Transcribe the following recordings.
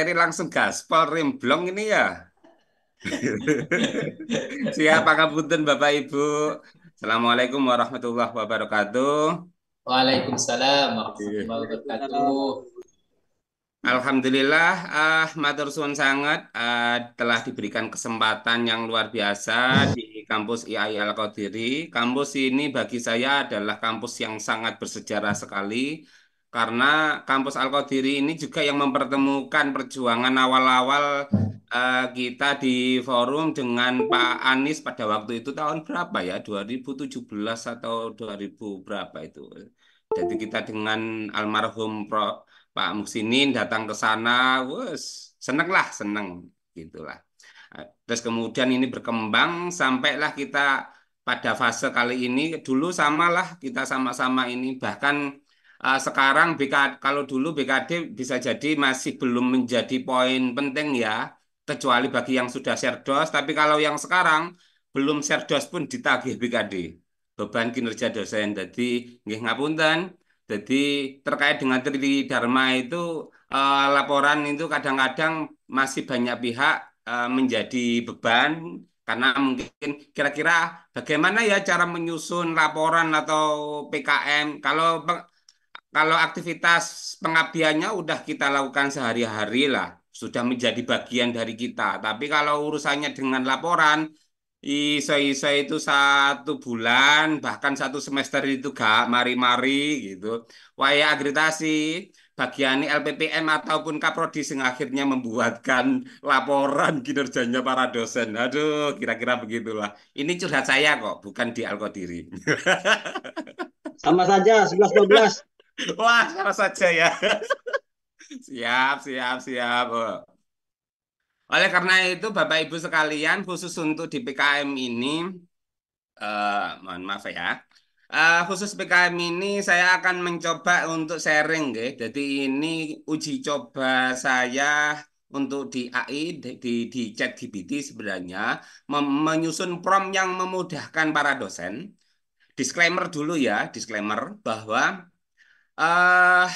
ini langsung gaspol rimblong ini ya. Siap, Pangapunten Bapak Ibu. Assalamualaikum warahmatullahi wabarakatuh. Waalaikumsalam warahmatullahi Waalaikumsalam. wabarakatuh. Alhamdulillah, matur suwun sangat telah diberikan kesempatan yang luar biasa di kampus IAI Al-Qadiri. Kampus ini bagi saya adalah kampus yang sangat bersejarah sekali karena kampus Al-Qadiri ini juga yang mempertemukan perjuangan awal-awal kita di forum dengan Pak Anies pada waktu itu tahun berapa ya? 2017 atau 2000 berapa itu? Jadi kita dengan almarhum Pak Muksinin datang ke sana, wes seneng lah, seneng gitulah. Terus kemudian ini berkembang sampailah kita pada fase kali ini. Dulu samalah kita sama-sama ini bahkan sekarang kalau dulu BKD bisa jadi masih belum menjadi poin penting ya, kecuali bagi yang sudah serdos. Tapi kalau yang sekarang belum serdos pun ditagih BKD beban kinerja dosen. Jadi nggih ngapunten. Jadi terkait dengan Tridharma itu laporan itu kadang-kadang masih banyak pihak menjadi beban karena mungkin kira-kira bagaimana ya cara menyusun laporan atau PKM kalau aktivitas pengabdiannya udah kita lakukan sehari-hari lah sudah menjadi bagian dari kita. Tapi kalau urusannya dengan laporan iso-iso itu 1 bulan, bahkan 1 semester itu gak mari-mari gitu. Waya agritasi, bagian LPPM ataupun Kaprodi yang akhirnya membuatkan laporan kinerjanya para dosen. Aduh, kira-kira begitulah. Ini curhat saya kok, bukan di Alkodiri. Sama saja 11-12. Wah, salah saja ya. Siap, siap, siap. Oh. Oleh karena itu, Bapak Ibu sekalian, khusus untuk di PKM ini, mohon maaf ya. Khusus PKM ini saya akan mencoba untuk sharing, nggih. Jadi ini uji coba saya untuk di AI di ChatGPT sebenarnya menyusun prompt yang memudahkan para dosen. Disclaimer dulu ya, disclaimer bahwa eh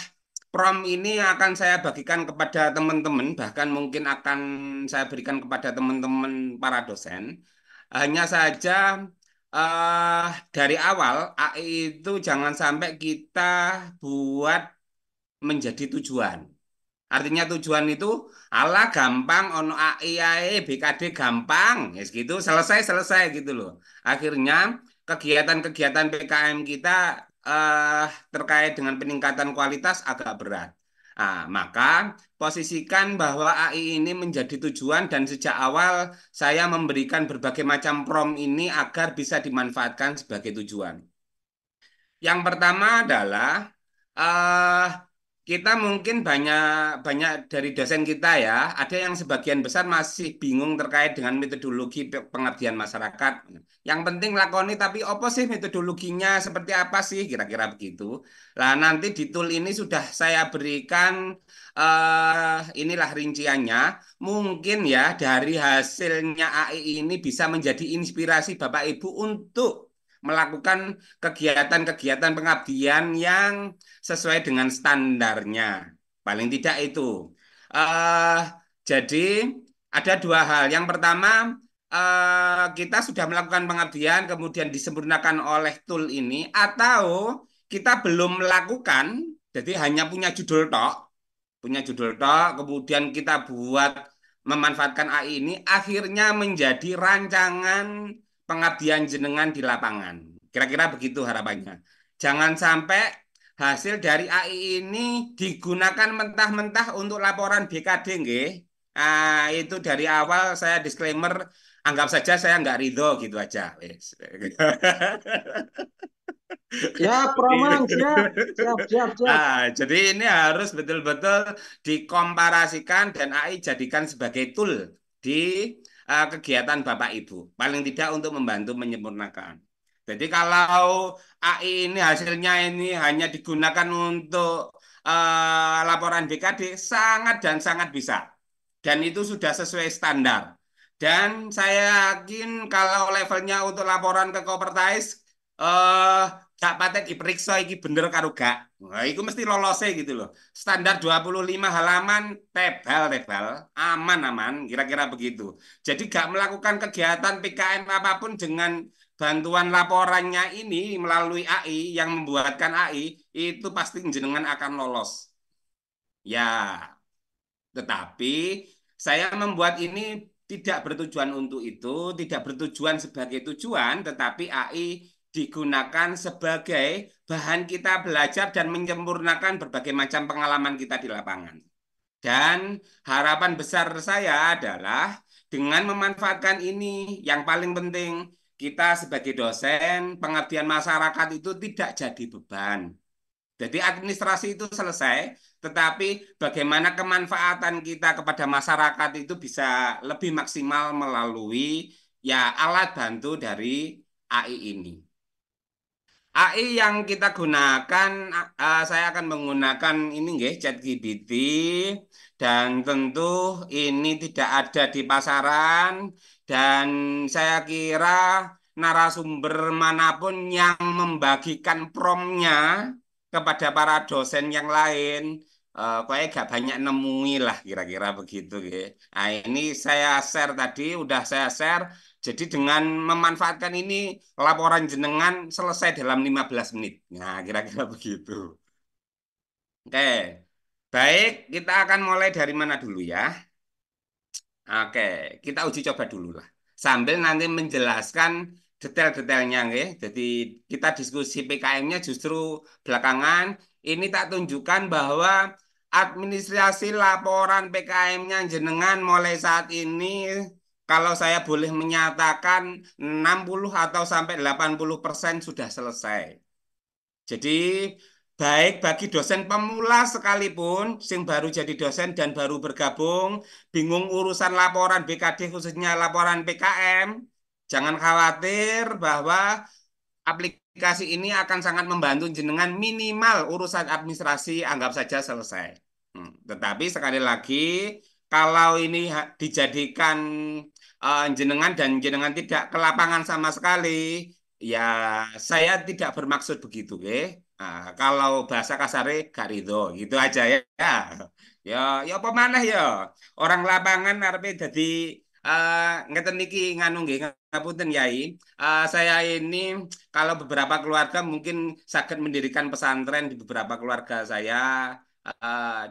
prompt ini akan saya bagikan kepada teman-teman, bahkan mungkin akan saya berikan kepada teman-teman para dosen. Hanya saja eh dari awal AI itu jangan sampai kita buat menjadi tujuan. Artinya tujuan itu ala gampang ono AI ae BKD gampang, ya gitu selesai gitu loh. Akhirnya kegiatan-kegiatan PKM kita terkait dengan peningkatan kualitas agak berat. Maka posisikan bahwa AI ini menjadi tujuan dan sejak awal saya memberikan berbagai macam prompt ini agar bisa dimanfaatkan sebagai tujuan. Yang pertama adalah eh kita mungkin banyak banyak dari dosen kita ya, ada yang sebagian besar masih bingung terkait dengan metodologi pengabdian masyarakat. Yang penting lakoni tapi apa sih metodologinya, seperti apa sih kira-kira begitu. Lah nanti di tool ini sudah saya berikan inilah rinciannya. Mungkin ya dari hasilnya AI ini bisa menjadi inspirasi Bapak Ibu untuk melakukan kegiatan-kegiatan pengabdian yang sesuai dengan standarnya. Paling tidak itu. eh jadi ada 2 hal. Yang pertama, kita sudah melakukan pengabdian, kemudian disempurnakan oleh tool ini, atau kita belum melakukan, jadi hanya punya judul tok, kemudian kita buat memanfaatkan AI ini, akhirnya menjadi rancangan pengabdian jenengan di lapangan. Kira-kira begitu harapannya. Jangan sampai hasil dari AI ini digunakan mentah-mentah untuk laporan BKD, nggih. Itu dari awal saya disclaimer, anggap saja saya nggak ridho gitu aja. Wes. Siap, Roman, siap. Siap, siap, siap. Jadi ini harus betul-betul dikomparasikan dan AI jadikan sebagai tool di kegiatan Bapak Ibu. Paling tidak untuk membantu menyempurnakan. Jadi kalau AI ini hasilnya ini hanya digunakan untuk laporan BKD, sangat dan sangat bisa. Dan itu sudah sesuai standar. Dan saya yakin kalau levelnya untuk laporan ke Kopertais, eh gak patek diperiksa iki bener karo gak. Nah, itu mesti lolosnya gitu loh. Standar 25 halaman tebal-tebal, aman-aman, kira-kira begitu. Jadi gak melakukan kegiatan PKM apapun dengan bantuan laporannya ini melalui AI yang membuatkan AI itu pasti jenengan akan lolos. Ya, tetapi saya membuat ini tidak bertujuan untuk itu, tidak bertujuan sebagai tujuan, tetapi AI digunakan sebagai bahan kita belajar dan menyempurnakan berbagai macam pengalaman kita di lapangan. Dan harapan besar saya adalah dengan memanfaatkan ini, yang paling penting kita sebagai dosen, pengabdian masyarakat itu tidak jadi beban. Jadi administrasi itu selesai, tetapi bagaimana kemanfaatan kita kepada masyarakat itu bisa lebih maksimal melalui ya alat bantu dari AI ini. AI yang kita gunakan, saya akan menggunakan ini nggih, ChatGPT, dan tentu ini tidak ada di pasaran, dan saya kira narasumber manapun yang membagikan promnya kepada para dosen yang lain, kayaknya gak banyak nemui lah kira-kira begitu. Nah, ini saya share tadi, udah saya share. Jadi dengan memanfaatkan ini, laporan jenengan selesai dalam 15 menit. Nah, kira-kira begitu. Oke, baik, kita akan mulai dari mana dulu ya? Oke, kita uji coba dulu lah. Sambil nanti menjelaskan detail-detailnya, nggih. Jadi kita diskusi PKM-nya justru belakangan. Ini tak tunjukkan bahwa administrasi laporan PKM-nya jenengan mulai saat ini, kalau saya boleh menyatakan 60 atau sampai 80% sudah selesai. Jadi baik bagi dosen pemula sekalipun, sing baru jadi dosen dan baru bergabung, bingung urusan laporan BKD khususnya laporan PKM, jangan khawatir bahwa aplikasi ini akan sangat membantu jenengan minimal urusan administrasi anggap saja selesai. Tetapi sekali lagi, kalau ini dijadikan jenengan dan jenengan tidak ke lapangan sama sekali, ya saya tidak bermaksud begitu, Nah, kalau bahasa kasarnya gak ridho, gitu aja ya. Ya, ya apa maneh ya. Orang lapangan arepe dadi ngeten niki nganu nggih ngapunten Yai. Saya ini kalau beberapa keluarga mungkin sakit mendirikan pesantren di beberapa keluarga saya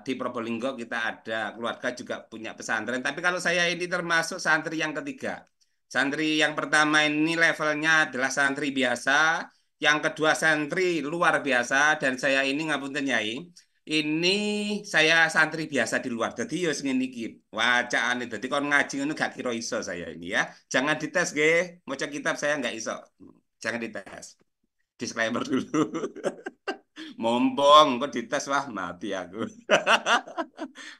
di Probolinggo kita ada keluarga juga punya pesantren. Tapi kalau saya ini termasuk santri yang ketiga. Santri yang pertama ini levelnya adalah santri biasa, yang kedua santri luar biasa, dan saya ini ngapunten Yai. Ini saya santri biasa di luar. Jadi ya ngene iki. Wacaane dadi kon ngaji ngono gak kira iso saya ini ya. Jangan dites nggih. Maca kitab saya nggak iso. Jangan dites. Disclaimer dulu. Mumpung kok dites wah mati aku.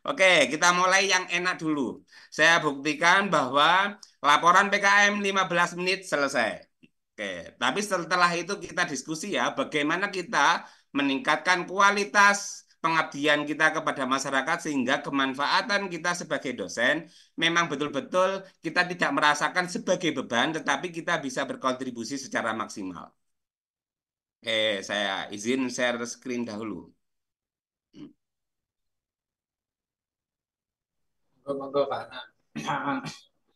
Oke, kita mulai yang enak dulu. Saya buktikan bahwa laporan PKM 15 menit selesai. Oke, tapi setelah itu kita diskusi ya bagaimana kita meningkatkan kualitas pengabdian kita kepada masyarakat sehingga kemanfaatan kita sebagai dosen memang betul-betul kita tidak merasakan sebagai beban tetapi kita bisa berkontribusi secara maksimal. Oke, saya izin share screen dahulu. Monggo, Pak.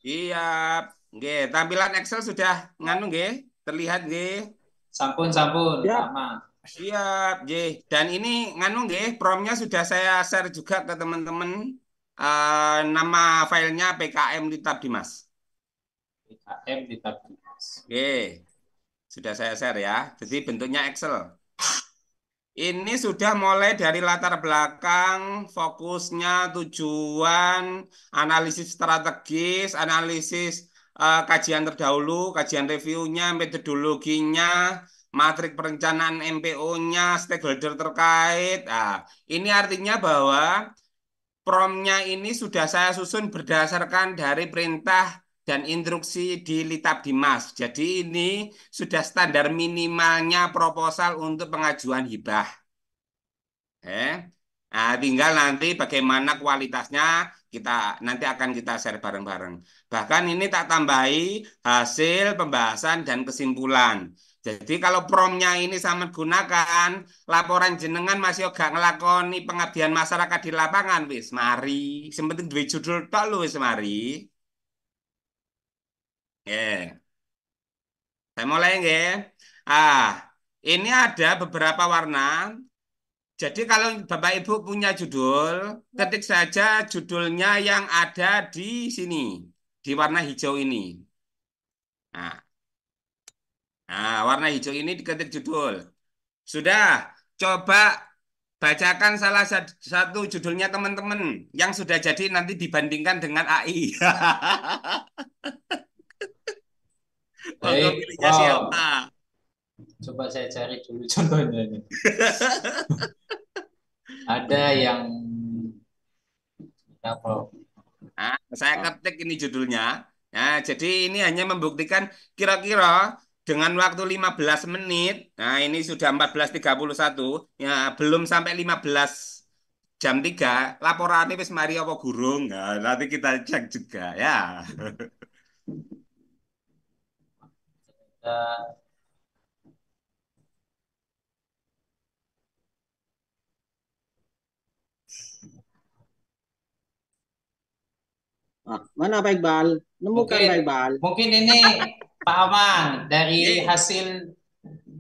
Iya, nggih, tampilan Excel sudah nganu nggih, terlihat nggih. Sampun, sampun, Ya. Pak Man. Iya, nggih. Dan ini nganu nggih, promnya sudah saya share juga ke teman-teman. Nama filenya PKM Litab Dimas. PKM di Tabdimas. Nggih, sudah saya share ya. Jadi bentuknya Excel. Ini sudah mulai dari latar belakang, fokusnya, tujuan, analisis strategis, analisis kajian terdahulu, kajian reviewnya, metodologinya, matrik perencanaan MPO-nya, stakeholder terkait. Nah, ini artinya bahwa promnya ini sudah saya susun berdasarkan dari perintah dan instruksi di Litab Dimas. Jadi ini sudah standar minimalnya proposal untuk pengajuan hibah. Nah, tinggal nanti bagaimana kualitasnya kita nanti akan kita share bareng-bareng. Bahkan ini tak tambahi hasil pembahasan dan kesimpulan. Jadi kalau promnya ini sama gunakan, laporan jenengan masih gak ngelakoni pengabdian masyarakat di lapangan, wis mari. Sing penting duwe judul tok lho wis mari. Ya, saya mulai nggih. Ah, ini ada beberapa warna. Jadi kalau Bapak Ibu punya judul, ketik saja judulnya yang ada di sini, di warna hijau ini. Nah, warna hijau ini diketik judul. Sudah, coba bacakan salah satu judulnya teman-teman yang sudah jadi nanti dibandingkan dengan AI. Monggo Baik, pilihnya siapa? Prof. Coba saya cari dulu contohnya ini. Ada yang ya, Prof. Nah, saya Ah, ketik ini judulnya. Nah, jadi ini hanya membuktikan kira-kira dengan waktu 15 menit. Nah, ini sudah 14.31. Ya, belum sampai 15 jam 3. Laporannya wis mari apa gurung. Nah, nanti kita cek juga ya. Kita mana Pak Iqbal? Nemukan mungkin Pak Iqbal. mungkin ini Pak Amang dari Oke, hasil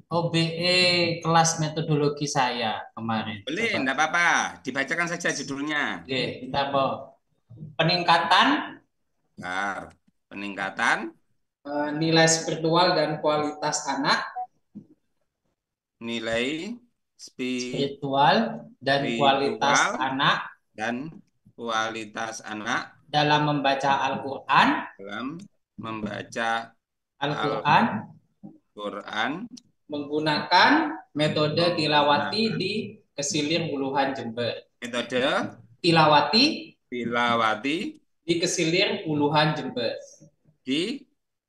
OBE kelas metodologi saya kemarin. boleh, Coba. enggak apa-apa. Dibacakan saja judulnya. Oke, kita mau peningkatan Bentar. Peningkatan nilai spiritual dan kualitas anak, nilai spiritual dan kualitas spiritual anak dan kualitas anak dalam membaca Al-Quran, dalam membaca Al-Quran Al-Quran menggunakan metode tilawati menggunakan di Kesilir Wuluhan Jember. metode Tilawati tilawati di Kesilir Wuluhan Jember. di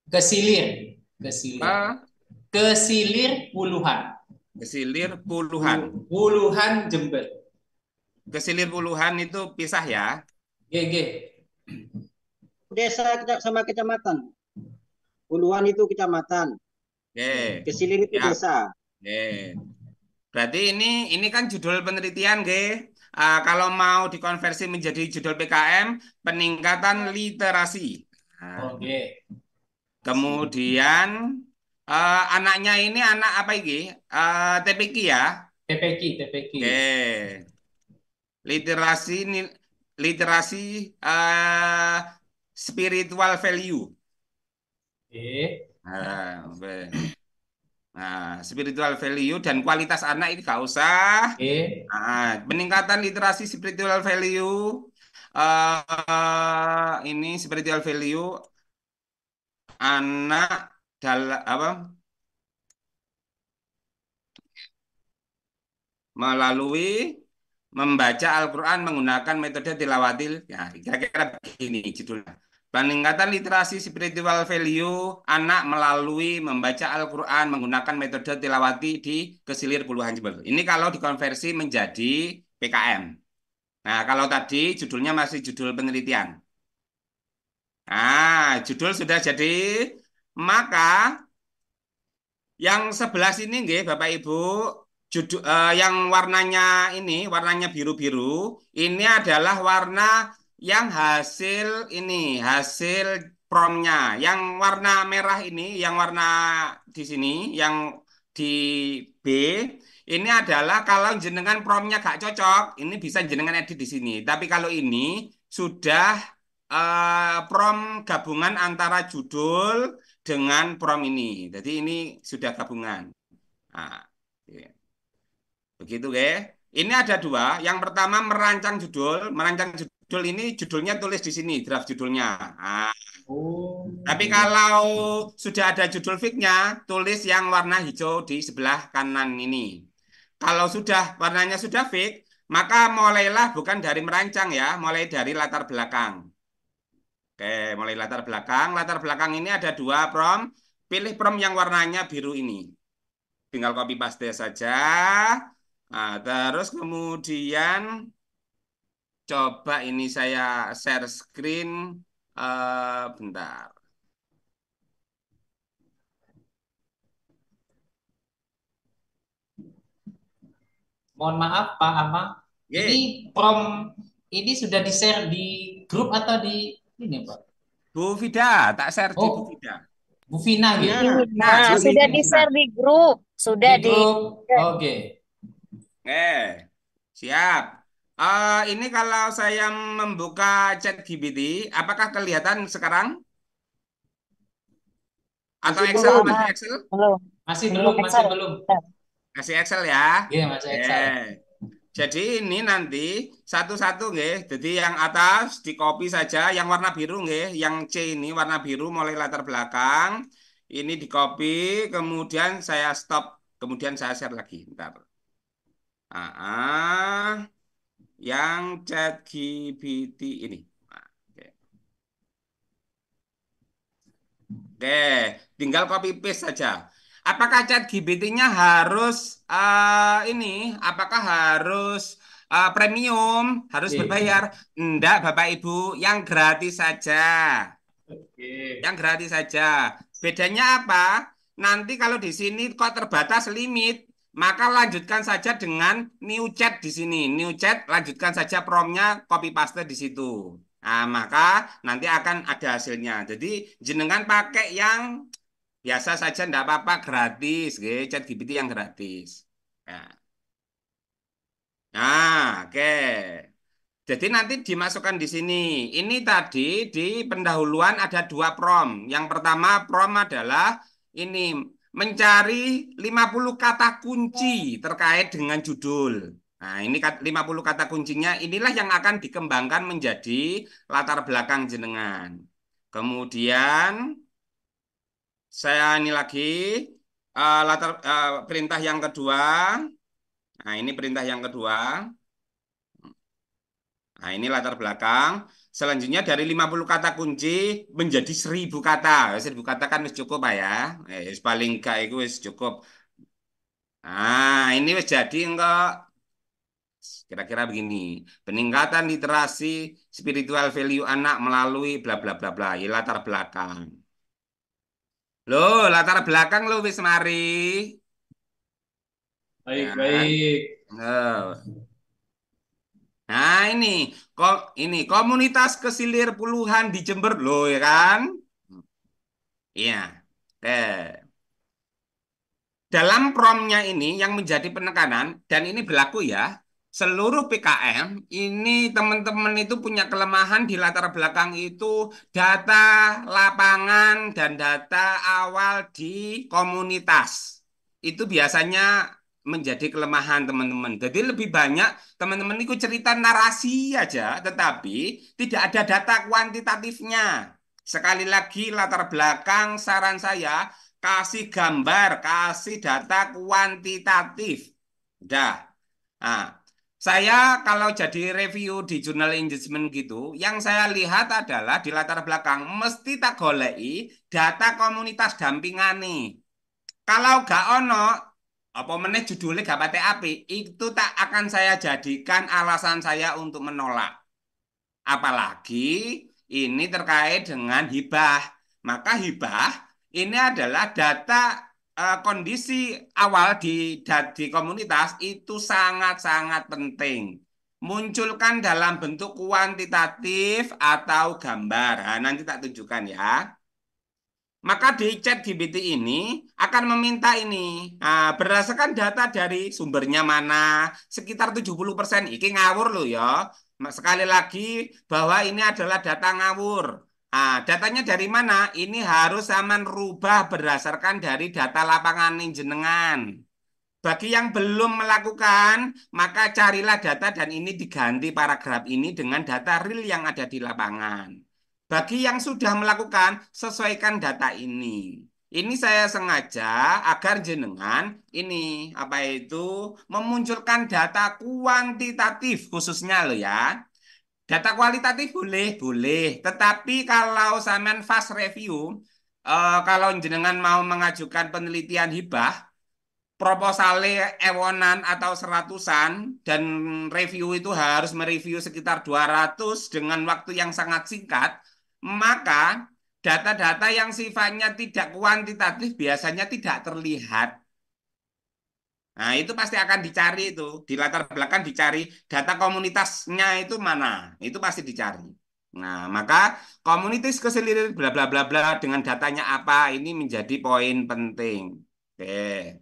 Kesilir, Kesilir, ke Kesilir Wuluhan, Kesilir Puluhan. Wuluhan Jember. Kesilir Puluhan itu pisah ya. GG. Desa sama kecamatan. Puluhan itu kecamatan. Oke, Kesilir itu siap. desa. Oke. Berarti ini kan judul penelitian, G. Kalau mau dikonversi menjadi judul PKM, peningkatan literasi. Nah, Oke. kemudian anaknya ini anak apa ini? TPQ ya. TPQ, TPQ. Oke. Literasi literasi eh, spiritual value. Oke. Nah, oke. Nah, spiritual value dan kualitas anak ini gak usah. Oke. Peningkatan literasi spiritual value ini spiritual value anak dalam apa melalui membaca Al-Quran menggunakan metode tilawatil. Ya, kira-kira begini judulnya. Peningkatan literasi spiritual value anak melalui membaca Al-Quran menggunakan metode tilawati di Kesilir Puluhan Jember. Ini kalau dikonversi menjadi PKM. Nah, kalau tadi judulnya masih judul penelitian. Judul sudah jadi, maka yang sebelah sini nggih Bapak Ibu, yang warnanya biru-biru, ini adalah warna yang hasil promnya. Yang warna merah ini, yang warna di sini, yang di B, ini adalah kalau jenengan promnya gak cocok, ini bisa jenengan edit di sini. Tapi kalau ini sudah prom gabungan antara judul dengan prom ini. Jadi ini sudah gabungan. Nah, ya. Begitu ya. Ini ada dua. Yang pertama merancang judul. Merancang judul ini judulnya tulis di sini, draft judulnya. Nah, Oh. tapi kalau sudah ada judul fixnya, tulis yang warna hijau di sebelah kanan ini. Kalau sudah warnanya sudah fix, maka mulailah bukan dari merancang ya, mulai dari latar belakang. Oke, mulai latar belakang. Latar belakang ini ada dua prom. Pilih prom yang warnanya biru ini. Tinggal copy paste saja. Nah, terus kemudian coba ini saya share screen. Bentar. mohon maaf Pak Amang. Ini Oke, prom ini sudah di-share di grup atau di ini Pak? Bu Vida, tak share di Bu Oh, Vida. Bu Vina gitu. Ya, Nah, Nah, Bu sudah Vida. di-share di grup, sudah Di di grup. Oke. Siap. Ini kalau saya membuka chat GPT, apakah kelihatan sekarang? Atau masih Excel? belum. Masih ah, Excel? belum, Masih belum belum, masih Excel. belum. Masih Excel ya? Iya, masih Oke. Excel. Jadi ini nanti satu-satu nggih. Jadi yang atas di copy saja, yang warna biru nggih, yang C ini warna biru mulai latar belakang. Ini di copy, kemudian saya stop, kemudian saya share lagi. Bentar. Yang chat GPT ini. Nah, oke. Oke, tinggal copy paste saja. Apakah chat GPT-nya harus ini? Apakah harus premium? Harus Oke. berbayar? Enggak, Bapak Ibu, yang gratis saja. Oke. Yang gratis saja. Bedanya apa? Nanti kalau di sini kok terbatas limit, maka lanjutkan saja dengan new chat di sini. New chat, lanjutkan saja promnya, copy paste di situ. Nah, maka nanti akan ada hasilnya. Jadi jenengan pakai yang biasa saja, enggak apa-apa, gratis. Chat GPT yang gratis. Nah, oke. Jadi nanti dimasukkan di sini. Ini tadi di pendahuluan ada dua prom. Yang pertama prom adalah ini mencari 50 kata kunci terkait dengan judul. Nah, ini 50 kata kuncinya inilah yang akan dikembangkan menjadi latar belakang jenengan. Kemudian saya ini lagi perintah yang kedua. Nah, ini perintah yang kedua. Nah, ini latar belakang. Selanjutnya dari 50 kata kunci menjadi 1000 kata. 1000 kata kan wis cukup Pak ya. Paling enggak itu wis cukup. Nah, ini wis jadi enggak kira-kira begini. Peningkatan literasi spiritual value anak melalui bla bla bla bla. Ini latar belakang. Loh, latar belakang lo wis mari. Ya kan? Baik-baik. Loh. Nah, kok ini komunitas kesilir puluhan di Jember loh ya kan? Iya. Oke. Dalam promnya ini yang menjadi penekanan dan ini berlaku ya, seluruh PKM ini teman-teman itu punya kelemahan di latar belakang itu data lapangan dan data awal di komunitas. Itu biasanya menjadi kelemahan teman-teman. Jadi lebih banyak teman-teman itu cerita narasi aja, tetapi tidak ada data kuantitatifnya. Sekali lagi latar belakang saran saya kasih gambar, kasih data kuantitatif. Udah. Nah, saya kalau jadi review di jurnal engagement gitu, yang saya lihat adalah di latar belakang mesti tak golei data komunitas dampingan nih. Kalau gak ono, apa meneh judulnya gak pate api, itu tak akan saya jadikan alasan saya untuk menolak. Apalagi ini terkait dengan hibah. Maka hibah ini adalah data kondisi awal di komunitas itu sangat-sangat penting. Munculkan dalam bentuk kuantitatif atau gambar. Nah, nanti tak tunjukkan ya. Maka di chat GPT ini akan meminta ini. Nah, berdasarkan data dari sumbernya mana, sekitar 70% ini ngawur loh ya. Sekali lagi bahwa ini adalah data ngawur. Nah, datanya dari mana? Ini harus aman rubah berdasarkan dari data lapangan jenengan. Bagi yang belum melakukan, maka carilah data dan ini diganti paragraf ini dengan data real yang ada di lapangan. Bagi yang sudah melakukan, sesuaikan data ini. Ini saya sengaja agar jenengan ini apa itu memunculkan data kuantitatif khususnya loh ya. Data kualitatif boleh, boleh. Tetapi kalau sampean fast review, kalau jenengan mau mengajukan penelitian hibah, proposalnya ewonan atau seratusan dan review itu harus mereview sekitar 200 dengan waktu yang sangat singkat, maka data-data yang sifatnya tidak kuantitatif biasanya tidak terlihat. Nah, itu pasti akan dicari itu. Di latar belakang dicari data komunitasnya itu mana. Itu pasti dicari. Nah, maka komunitas keseluruhan bla bla bla bla dengan datanya apa ini menjadi poin penting. Oke.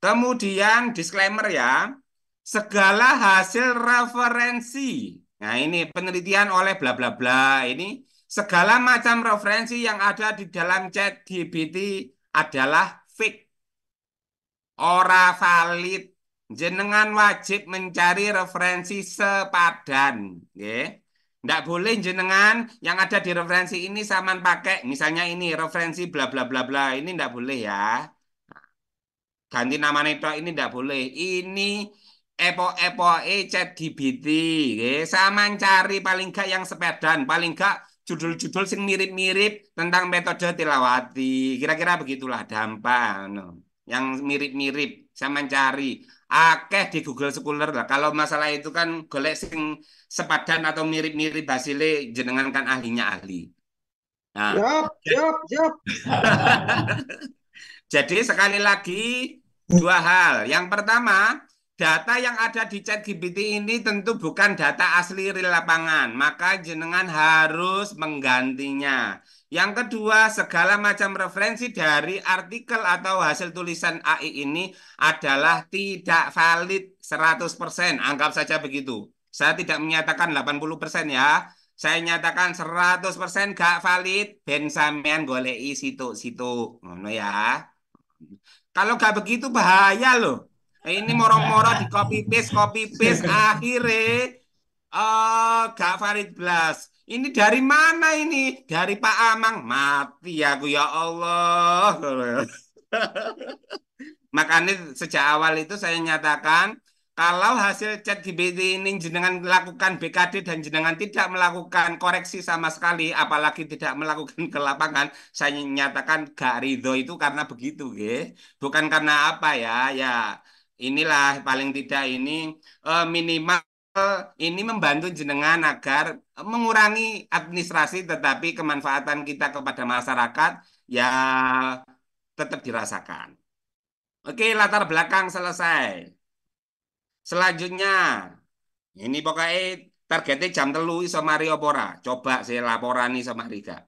Kemudian disclaimer ya, segala hasil referensi. Nah, ini penelitian oleh bla bla bla ini segala macam referensi yang ada di dalam chat GPT adalah fake, ora valid. Jenengan wajib mencari referensi sepadan, nggih. Nggak boleh jenengan yang ada di referensi ini saman pakai, misalnya ini referensi bla bla bla bla, ini nggak boleh ya. Ganti nama netok ini nggak boleh. Ini epo-epoke ChatGPT, nggih. Saman cari paling gak yang sepadan, paling gak judul-judul sing mirip-mirip tentang metode tilawati. Kira-kira begitulah dampak no. Yang mirip-mirip sama cari akeh di Google Scholar lah. Kalau masalah itu kan golek sing sepadan atau mirip-mirip hasilnya jenengan kan ahlinya ahli. Nah, Siap, siap, siap. jadi sekali lagi dua hal. Yang pertama, data yang ada di ChatGPT ini tentu bukan data asli real lapangan, maka jenengan harus menggantinya. Yang kedua, segala macam referensi dari artikel atau hasil tulisan AI ini adalah tidak valid 100%. Anggap saja begitu. Saya tidak menyatakan 80% ya. Saya nyatakan 100% gak valid, ben sampean goleki situ-situ. Ngono ya. Kalau gak begitu bahaya loh. Ini moro-moro di copy paste akhirnya gak valid blas. Ini dari mana ini? Dari Pak Amang. Mati aku ya Allah. Makanya sejak awal itu saya nyatakan kalau hasil chat GPT ini jenengan melakukan BKD dan jenengan tidak melakukan koreksi sama sekali, apalagi tidak melakukan ke lapangan, saya nyatakan gak ridho itu karena begitu, bukan karena apa ya, ya inilah paling tidak ini minimal ini membantu jenengan agar mengurangi administrasi, tetapi kemanfaatan kita kepada masyarakat ya tetap dirasakan. Oke, latar belakang selesai. Selanjutnya, ini pokoknya targetnya jam telu iso mari apa ora? Coba saya laporan nih sama Rika.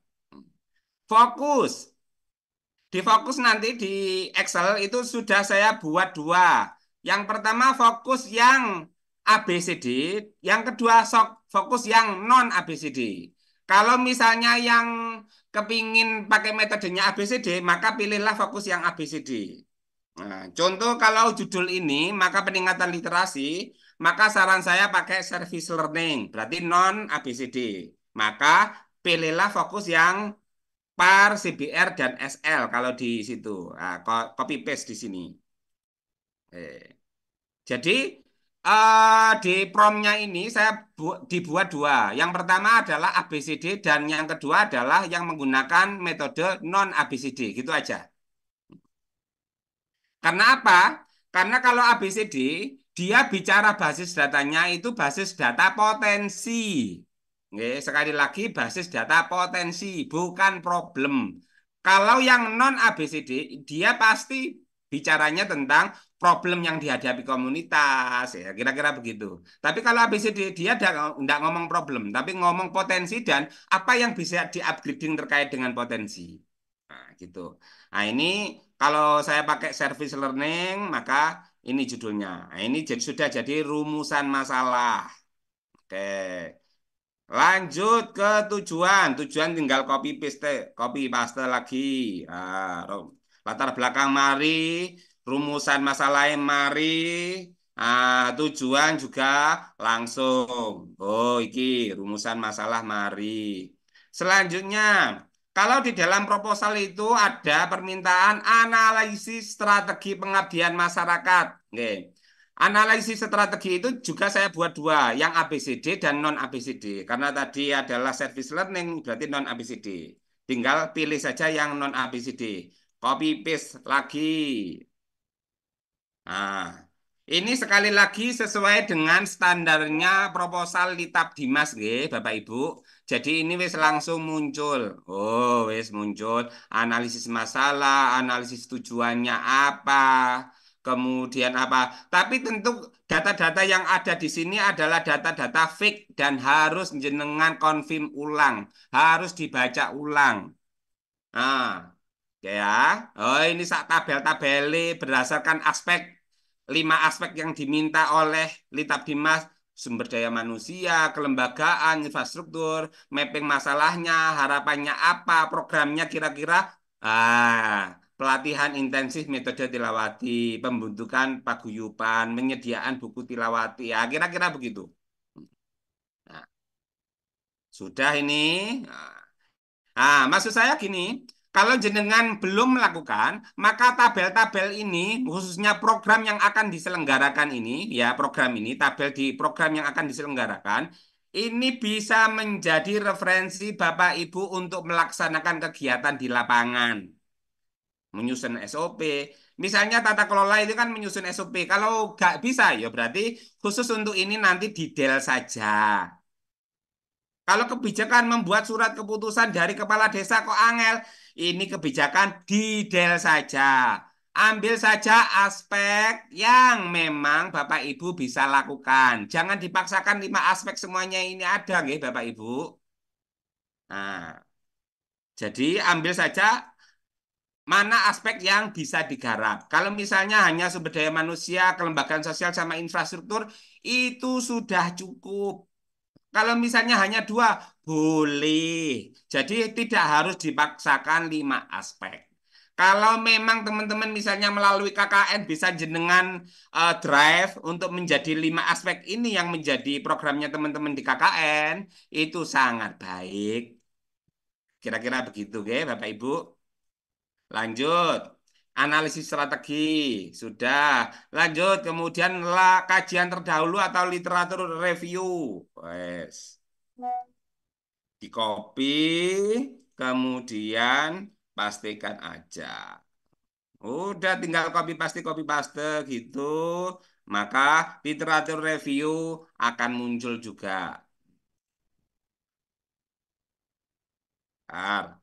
Fokus. Di fokus nanti di Excel itu sudah saya buat dua. Yang pertama fokus yang ABCD, yang kedua fokus yang non ABCD. Kalau misalnya yang kepingin pakai metodenya ABCD, maka pilihlah fokus yang ABCD. Nah, contoh kalau judul ini, maka peningkatan literasi, maka saran saya pakai service learning, berarti non ABCD. Maka pilihlah fokus yang PAR, CBR, dan SL kalau di situ. Nah, copy paste di sini. Jadi di promnya ini saya dibuat dua. Yang pertama adalah ABCD dan yang kedua adalah yang menggunakan metode non ABCD. Gitu aja. Karena apa? Karena kalau ABCD, dia bicara basis datanya itu basis data potensi. Oke, sekali lagi basis data potensi, bukan problem. Kalau yang non ABCD, dia pasti bicaranya tentang problem yang dihadapi komunitas, ya kira-kira begitu. Tapi kalau ABCD, dia tidak ngomong problem, tapi ngomong potensi dan apa yang bisa di-upgrading terkait dengan potensi. Nah, gitu. Nah, ini kalau saya pakai service learning, maka ini judulnya. Nah, ini sudah jadi rumusan masalah. Oke. Lanjut ke tujuan. Tujuan tinggal copy paste lagi. Latar belakang mari, rumusan masalahnya mari, tujuan juga langsung. Oh, iki rumusan masalah mari. Selanjutnya, kalau di dalam proposal itu ada permintaan analisis strategi pengabdian masyarakat. Oke. Analisis strategi itu juga saya buat dua, yang ABCD dan non ABCD. Karena tadi adalah service learning, berarti non ABCD. Tinggal pilih saja yang non ABCD. Copy paste lagi. Nah, ini sekali lagi sesuai dengan standarnya proposal Litap Dimas, Bapak Ibu. Jadi ini wis langsung muncul. Oh, wis muncul analisis masalah, analisis tujuannya apa. kemudian apa. Tapi tentu data-data yang ada di sini adalah data-data fake dan harus jenengan konfirm ulang, harus dibaca ulang. Nah, oke ya. Oh, ini sak tabel-tabele berdasarkan aspek 5 aspek yang diminta oleh Litab Dimas, sumber daya manusia, kelembagaan, infrastruktur, mapping masalahnya, harapannya apa, programnya kira-kira. Pelatihan intensif metode tilawati, pembentukan paguyuban, penyediaan buku tilawati. Ya, kira-kira begitu. Nah, sudah ini. Maksud saya gini, kalau jenengan belum melakukan, maka tabel-tabel ini, khususnya program yang akan diselenggarakan ini, ya program ini, tabel di program yang akan diselenggarakan, ini bisa menjadi referensi Bapak Ibu untuk melaksanakan kegiatan di lapangan, menyusun SOP. Misalnya tata kelola itu kan menyusun SOP. Kalau nggak bisa, ya berarti khusus untuk ini nanti detail saja. Kalau kebijakan membuat surat keputusan dari kepala desa kok angel, ini kebijakan detail saja. Ambil saja aspek yang memang Bapak Ibu bisa lakukan. Jangan dipaksakan 5 aspek semuanya ini ada, nggih, Bapak Ibu. Nah, jadi ambil saja mana aspek yang bisa digarap. Kalau misalnya hanya sumber daya manusia, kelembagaan sosial sama infrastruktur, itu sudah cukup. Kalau misalnya hanya 2, boleh. Jadi tidak harus dipaksakan 5 aspek. Kalau memang teman-teman misalnya melalui KKN bisa jenengan drive untuk menjadi 5 aspek ini yang menjadi programnya teman-teman di KKN, itu sangat baik. Kira-kira begitu, Bapak Ibu. Lanjut. Analisis strategi. Sudah. Lanjut. Kemudian kajian terdahulu atau literatur review. Wes. Di copy, kemudian pastikan aja. Udah tinggal copy paste gitu. Maka literatur review akan muncul juga. Bentar.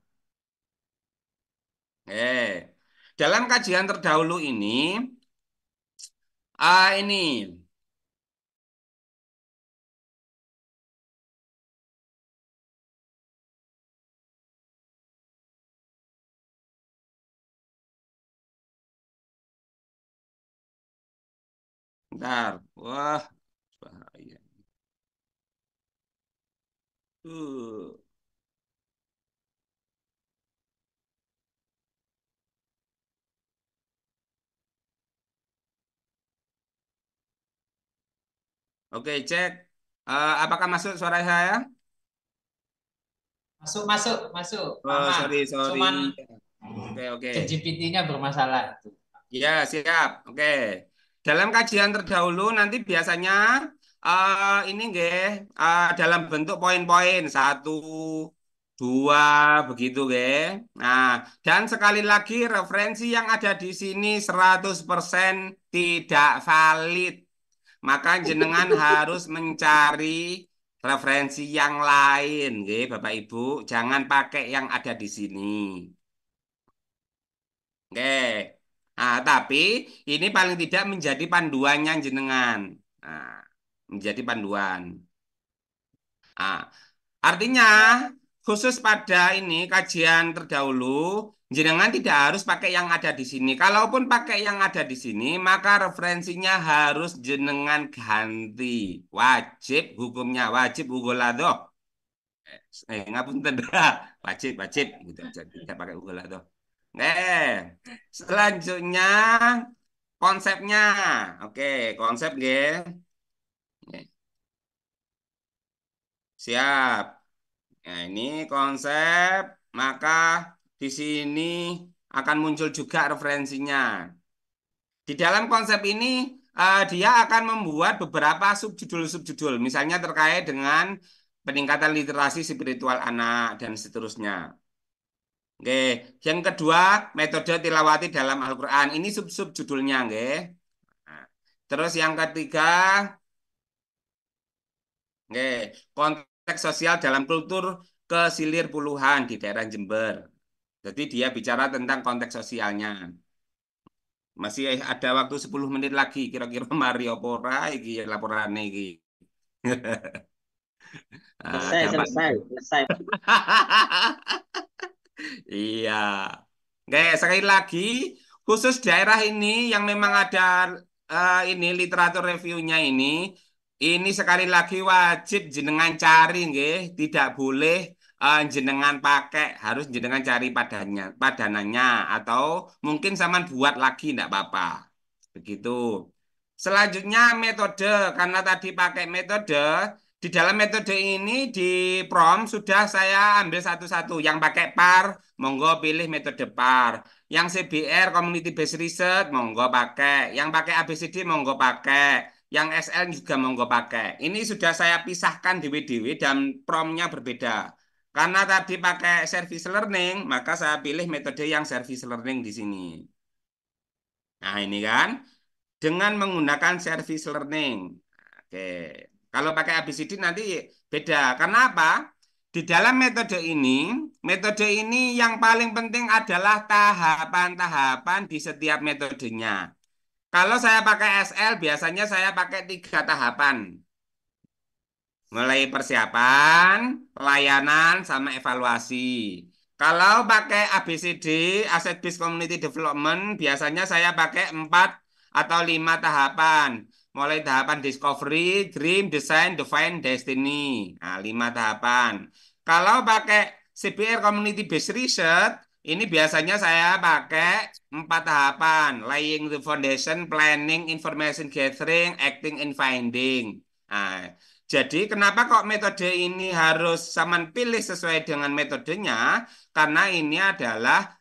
Dalam kajian terdahulu ini, ini bentar. Wah, bahaya. Uh. Oke, cek. Apakah masuk suara saya? Masuk, masuk, masuk. Oh, Aman. sorry, sorry. Cuman Oke, oke. ChatGPT-nya bermasalah. Ya, siap. Oke. Dalam kajian terdahulu nanti biasanya ini nggih dalam bentuk poin-poin 1, 2 begitu nggih. Nah, dan sekali lagi referensi yang ada di sini 100% tidak valid. Maka jenengan harus mencari referensi yang lain nggih, Bapak Ibu. Jangan pakai yang ada di sini. Oke. Tapi ini paling tidak menjadi panduannya jenengan. Nah, menjadi panduan. Nah, artinya khusus pada ini kajian terdahulu, jenengan tidak harus pakai yang ada di sini. Kalaupun pakai yang ada di sini, maka referensinya harus jenengan ganti. Wajib hukumnya, wajib hugoladoh. Ngapunten dah. Wajib, wajib gitu aja. Tidak pakai hugoladoh. Selanjutnya konsepnya. Oke, konsep nggih. Nggih. Siap. Nah, ini konsep, maka di sini akan muncul juga referensinya. Di dalam konsep ini dia akan membuat beberapa subjudul-subjudul, misalnya terkait dengan peningkatan literasi spiritual anak dan seterusnya. Oke, yang kedua metode tilawati dalam Al-Qur'an. Ini sub-sub judulnya, nggih. Nah, terus yang ketiga, nggih, konteks sosial dalam kultur Kesilir Puluhan di daerah Jember. Jadi dia bicara tentang konteks sosialnya. Masih ada waktu 10 menit lagi. Kira-kira Mario Pora iki laporannya iki. Selesai, Ada Pak. selesai, selesai. Iya. Oke, sekali lagi khusus daerah ini yang memang ada ini literatur reviewnya ini sekali lagi wajib jenengan cari nggih, tidak boleh jenengan pakai, harus jenengan cari padanannya atau mungkin sama buat lagi enggak apa-apa. Begitu. Selanjutnya metode, karena tadi pakai metode, di dalam metode ini di prompt sudah saya ambil satu-satu. Yang pakai PAR, monggo pilih metode PAR. Yang CBR, Community Based Research, monggo pakai. Yang pakai ABCD, monggo pakai. Yang SL juga monggo pakai. Ini sudah saya pisahkan di WDW dan promptnya berbeda. Karena tadi pakai service learning, maka saya pilih metode yang service learning di sini. Nah, ini kan dengan menggunakan service learning. Oke. Kalau pakai ABCD nanti beda. Karena apa? Di dalam metode ini yang paling penting adalah tahapan-tahapan di setiap metodenya. Kalau saya pakai SL, biasanya saya pakai 3 tahapan. Mulai persiapan, pelayanan, sama evaluasi. Kalau pakai ABCD, Asset Based Community Development, biasanya saya pakai 4 atau 5 tahapan. Mulai tahapan discovery, dream, design, define, destiny. Nah, 5 tahapan. Kalau pakai CBR Community Based Research, ini biasanya saya pakai 4 tahapan. Laying the foundation, planning, information gathering, acting and finding. Nah, jadi kenapa kok metode ini harus Saman pilih sesuai dengan metodenya? Karena ini adalah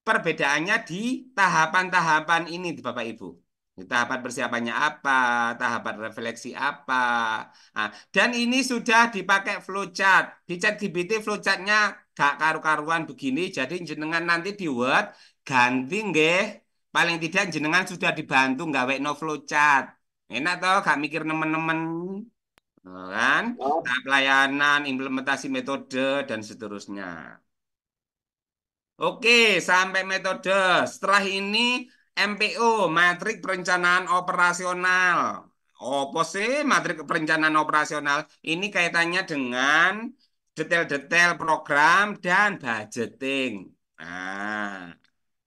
perbedaannya di tahapan-tahapan ini, Bapak Ibu. Tahapan persiapannya apa, tahapan refleksi apa. Nah, dan ini sudah dipakai flowchart. Di ChatGPT flowchartnya gak karu-karuan begini, jadi jenengan nanti di Word ganti nggih. Paling tidak jenengan sudah dibantu gawe no flowchart. Enak toh, gak mikir nemen-nemen. Kan? Oh, Tahap pelayanan, implementasi metode, dan seterusnya. Oke, sampai metode. Setelah ini MPO, matrik perencanaan operasional. Apa sih matrik perencanaan operasional? Ini kaitannya dengan detail-detail program dan budgeting. Nah,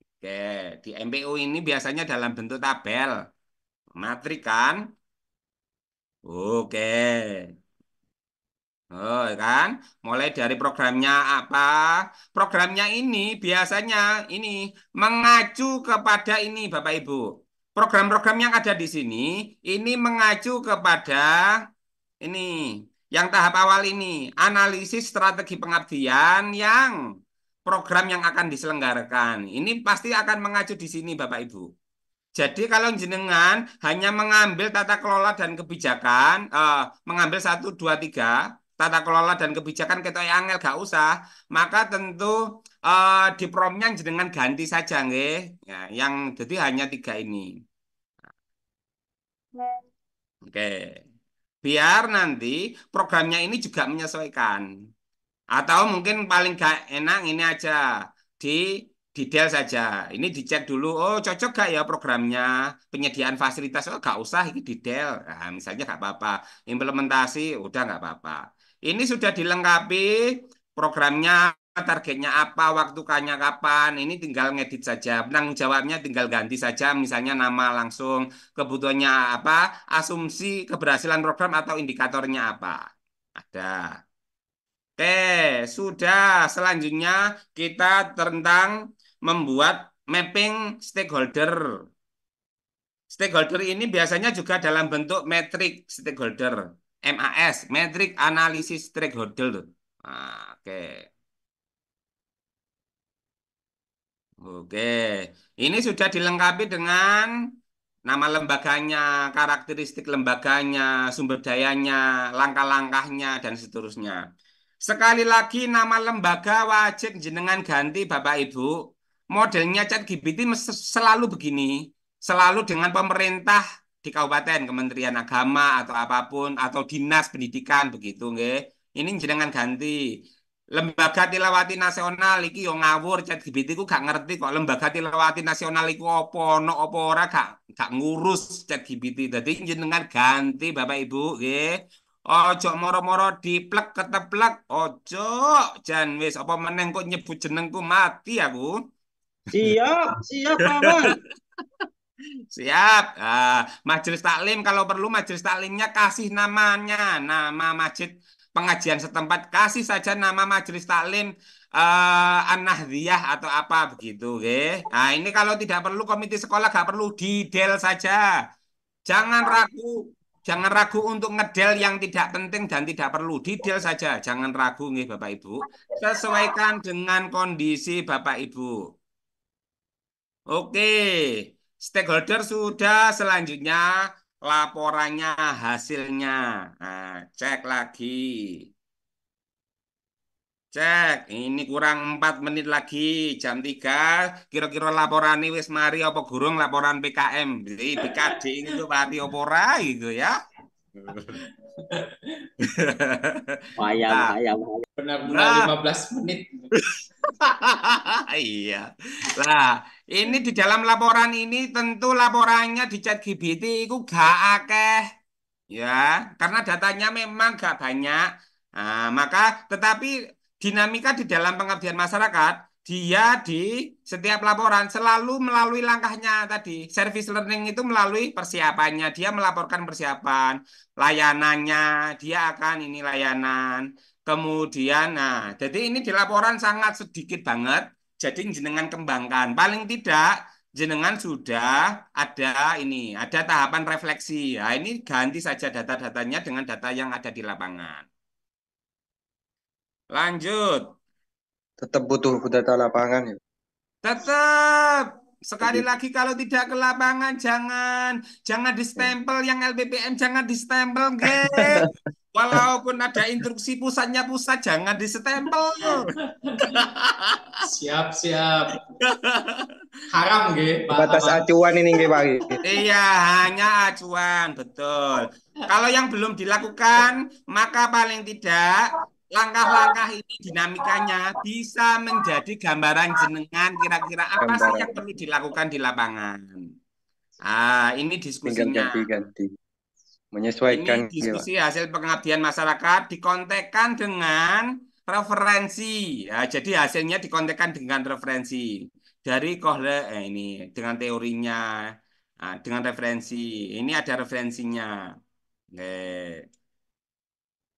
oke. Di MPO ini biasanya dalam bentuk tabel. Matrik kan? Oke. Oh, kan? Mulai dari programnya apa? Programnya ini biasanya ini mengacu kepada ini, Bapak Ibu. Program-program yang ada di sini ini mengacu kepada ini. Yang tahap awal ini, analisis strategi pengabdian yang program yang akan diselenggarakan. Ini pasti akan mengacu di sini, Bapak Ibu. Jadi kalau jenengan hanya mengambil tata kelola dan kebijakan, mengambil 1, 2, 3, tata kelola dan kebijakan kita yang angel gak usah, maka tentu di promnya jenengan ganti saja nggih. Ya, yang jadi hanya 3 ini. Oke. Biar nanti programnya ini juga menyesuaikan. Atau mungkin paling gak enak ini aja di detail saja. Ini dicek dulu, oh cocok gak ya programnya, penyediaan fasilitas, oh gak usah ini detail. Nah, misalnya gak apa-apa. Implementasi udah gak apa-apa. Ini sudah dilengkapi programnya, targetnya apa, waktu kapan, ini tinggal ngedit saja. Penanggung jawabnya tinggal ganti saja, misalnya nama langsung, kebutuhannya apa, asumsi keberhasilan program atau indikatornya apa. Ada. Oke, sudah. Selanjutnya kita tentang membuat mapping stakeholder. Stakeholder ini biasanya juga dalam bentuk metrik stakeholder. MAS, metrik analisis stakeholder. Nah, oke. Oke, ini sudah dilengkapi dengan nama lembaganya, karakteristik lembaganya, sumber dayanya, langkah-langkahnya, dan seterusnya. Sekali lagi nama lembaga wajib jenengan ganti Bapak Ibu. Modelnya ChatGPT selalu begini, selalu dengan pemerintah di kabupaten, Kementerian Agama atau apapun atau dinas pendidikan begitu nggih. Ini jenengan ganti. Lembaga Tilawati Nasional iki yo ngawur ChatGPT ku gak ngerti kok Lembaga Tilawati Nasional iku apa ono apa ora gak ngurus ChatGPT. Dadi jenengan ganti Bapak Ibu nggih. Ojo moro-moro diplek keteplek, ojo jan wis apa meneng kok nyebut jenengku mati aku. Siap, siap, Paman. Siap. Majelis taklim kalau perlu majelis taklimnya kasih namanya, nama masjid pengajian setempat kasih saja nama majelis taklim An-Nahdiyah atau apa begitu, oke? Nah, ini kalau tidak perlu komite sekolah gak perlu didel saja. Jangan ragu, jangan ragu untuk ngedel yang tidak penting dan tidak perlu didel saja. Jangan ragu nih Bapak Ibu. Sesuaikan dengan kondisi Bapak Ibu. Oke, stakeholder sudah selanjutnya laporannya hasilnya. Nah, cek lagi. Cek, ini kurang 4 menit lagi, jam 3. Kira-kira laporan ini wis mari apa gurung laporan PKM. Jadi BKD itu mari apa ora gitu ya. Bahaya, Nah, bahaya, bahaya. Benar-benar nah, 15 menit. iya. Lah, ini di dalam laporan ini tentu laporannya di ChatGPT itu gak akeh ya, karena datanya memang gak banyak. Nah, maka tetapi dinamika di dalam pengabdian masyarakat dia di setiap laporan selalu melalui langkahnya tadi. Service learning itu melalui persiapannya, dia melaporkan persiapan, layanannya, dia akan ini layanan. Kemudian, nah, jadi ini di laporan sangat sedikit banget. Jadi jenengan kembangkan. Paling tidak jenengan sudah ada ini, ada tahapan refleksi. Nah, ini ganti saja data-datanya dengan data yang ada di lapangan. Lanjut. Tetap butuh data lapangan ya. Tetap sekali Jadi lagi kalau tidak ke lapangan jangan distempel yang LPPM jangan distempel, nggih. Walaupun ada instruksi pusatnya pusat jangan distempel. Siap, siap. Haram nggih, Pak sebatas Abang. acuan ini nggih Pak. Iya, hanya acuan, betul. Kalau yang belum dilakukan, maka paling tidak langkah-langkah ini dinamikanya bisa menjadi gambaran jenengan kira-kira apa sih yang Gambaran. perlu dilakukan di lapangan. Ini Tinggal diskusinya. ganti-ganti. Ini Menyesuaikan nggih Pak. diskusi hasil pengabdian masyarakat dikontekkan dengan referensi. Ya, jadi hasilnya dikontekkan dengan referensi dari Kohle ini dengan teorinya, dengan referensi. Ini ada referensinya. Oke.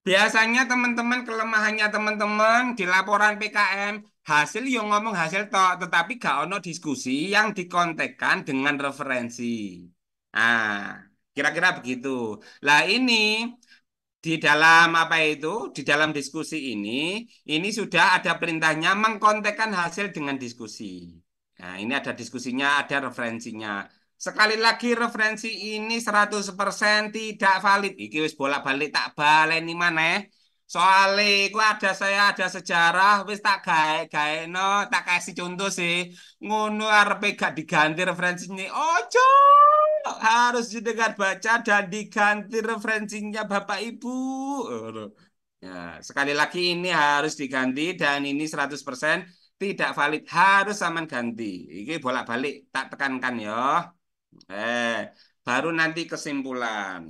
Biasanya teman-teman kelemahannya teman-teman di laporan PKM hasil yang ngomong hasil tok, tetapi gak ono diskusi yang dikontekkan dengan referensi. Nah, kira-kira begitu. Lah ini di dalam apa itu? Di dalam diskusi ini sudah ada perintahnya mengkontekkan hasil dengan diskusi. Nah, ini ada diskusinya, ada referensinya. Sekali lagi referensi ini 100% tidak valid. Iki wis bolak-balik tak baleni maneh. Soalnya ku ada saya ada sejarah wis tak gawe no tak kasih contoh sih. Ngono arepe gak diganti referensinya. Ojo harus didengar baca dan diganti referensinya Bapak Ibu. Ya, sekali lagi ini harus diganti dan ini 100% tidak valid harus aman ganti. Ini bolak-balik tak tekankan ya. Eh, baru nanti kesimpulan.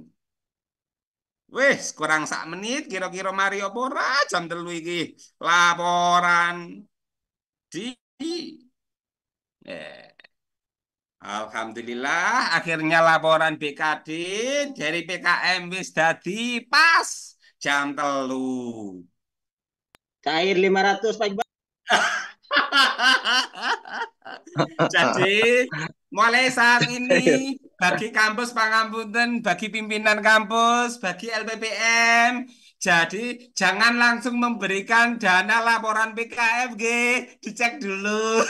Wes, kurang 1 menit kira-kira Mario Pora jam 3 iki. Laporan di eh, Alhamdulillah akhirnya laporan BKD dari PKM wis dadi pas jam 3. Cair 500, Pak Iqbal. Jadi mulai saat ini bagi kampus Pangapunten, bagi pimpinan kampus, bagi LPPM, jadi jangan langsung memberikan dana laporan PKFG, dicek dulu.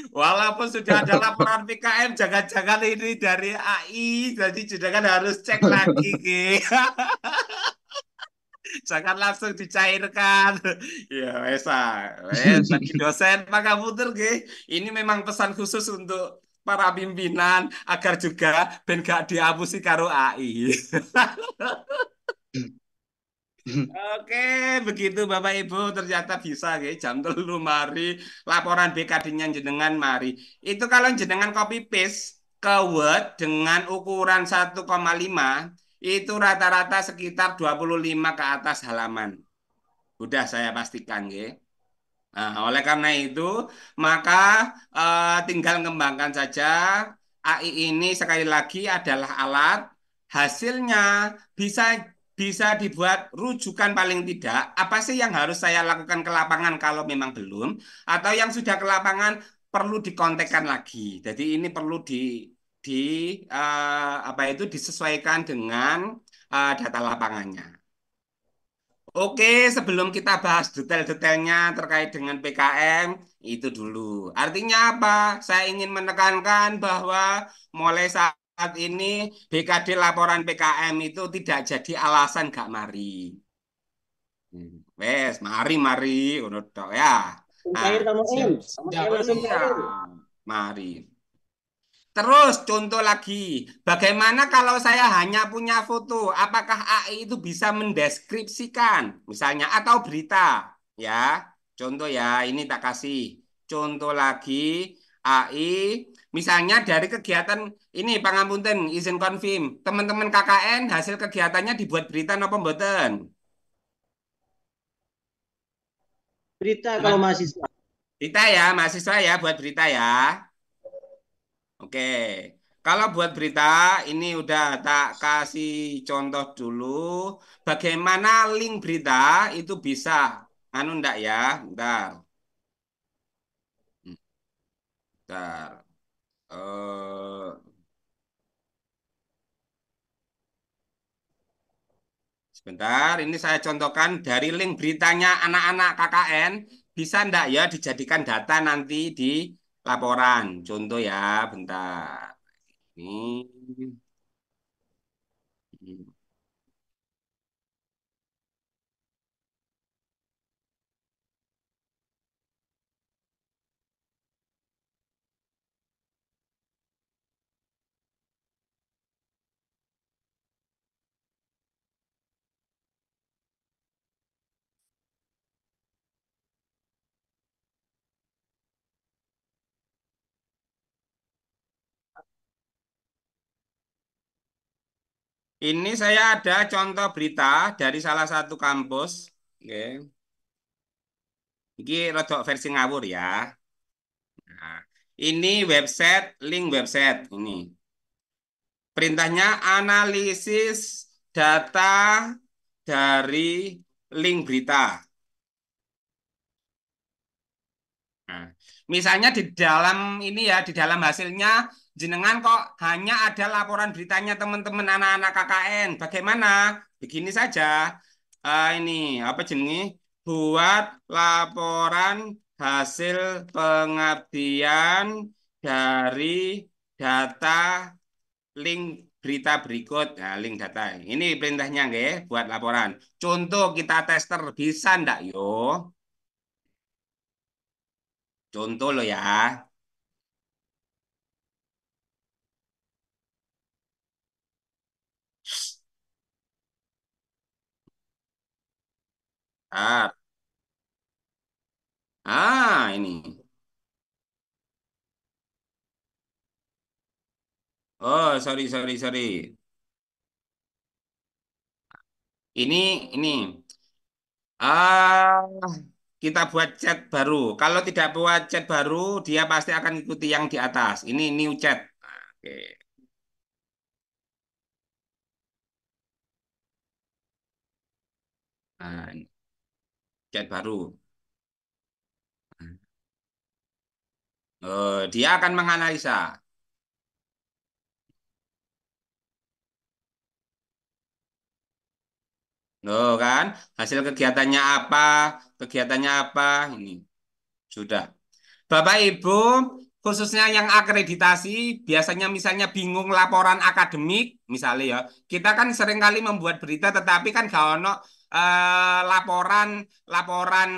Walaupun sudah ada laporan PKM, jangan-jangan ini dari AI, jadi jangan harus cek lagi, Ge. Jangan langsung dicairkan. Ya, Esa. Bagi dosen Pak Kaputer, ini memang pesan khusus untuk para pimpinan agar juga ben gak diapusi karo AI. Oke, begitu Bapak Ibu ternyata bisa ya jam telu mari laporan BKD-nya jenengan mari. Itu kalau jenengan copy paste ke Word dengan ukuran 1,5 itu rata-rata sekitar 25 ke atas halaman. Udah saya pastikan ya. Nah, oleh karena itu, maka tinggal kembangkan saja. AI ini sekali lagi adalah alat, hasilnya bisa bisa dibuat rujukan paling tidak. Apa sih yang harus saya lakukan ke lapangan kalau memang belum, atau yang sudah ke lapangan perlu dikontekkan lagi. Jadi ini perlu di apa itu disesuaikan dengan data lapangannya. Oke, sebelum kita bahas detail-detailnya terkait dengan PKM, itu dulu. Artinya apa? Saya ingin menekankan bahwa mulai saat ini BKD laporan PKM itu tidak jadi alasan gak mari. Wes, mari, ngono tok ya. Nah, Cair kamu Siap, kamu siap. langsung iya, cair. mari. Terus contoh lagi, bagaimana kalau saya hanya punya foto? Apakah AI itu bisa mendeskripsikan, misalnya atau berita? Ya, contoh ya, ini tak kasih. Contoh lagi, AI, misalnya dari kegiatan ini, Pangapunten, izin konfirm, teman-teman KKN hasil kegiatannya dibuat berita napa mboten? Berita kalau Nah, mahasiswa. Berita ya, mahasiswa ya, buat berita ya. Oke, kalau buat berita ini udah tak kasih contoh dulu bagaimana link berita itu bisa anu ndak ya, bentar, bentar. Sebentar, ini saya contohkan dari link beritanya anak-anak KKN bisa ndak ya dijadikan data nanti di laporan. Contoh ya, bentar. Ini. Ini saya ada contoh berita dari salah satu kampus. Oke. Ini rodok versi ngawur ya. Nah, ini website, link website ini. Perintahnya analisis data dari link berita. Nah, misalnya di dalam ini ya, di dalam hasilnya jenengan kok hanya ada laporan beritanya teman-teman anak-anak KKN. Bagaimana? Begini saja. Ini apa jenenge? Buat laporan hasil pengabdian dari data link berita berikut. Nah, link data. Ini perintahnya nggih, buat laporan. Contoh kita tester bisa ndak yo? Contoh lo ya. Ah, ini. Oh, sorry. Ini. Ah, kita buat chat baru. Kalau tidak buat chat baru, dia pasti akan ikuti yang di atas. Ini new chat. Oke. Nah, ini chat baru. Dia akan menganalisa. Loh kan, hasil kegiatannya apa, ini sudah. Bapak Ibu, khususnya yang akreditasi, biasanya misalnya bingung laporan akademik, misalnya ya, kita kan seringkali membuat berita, tetapi kan gak ono laporan,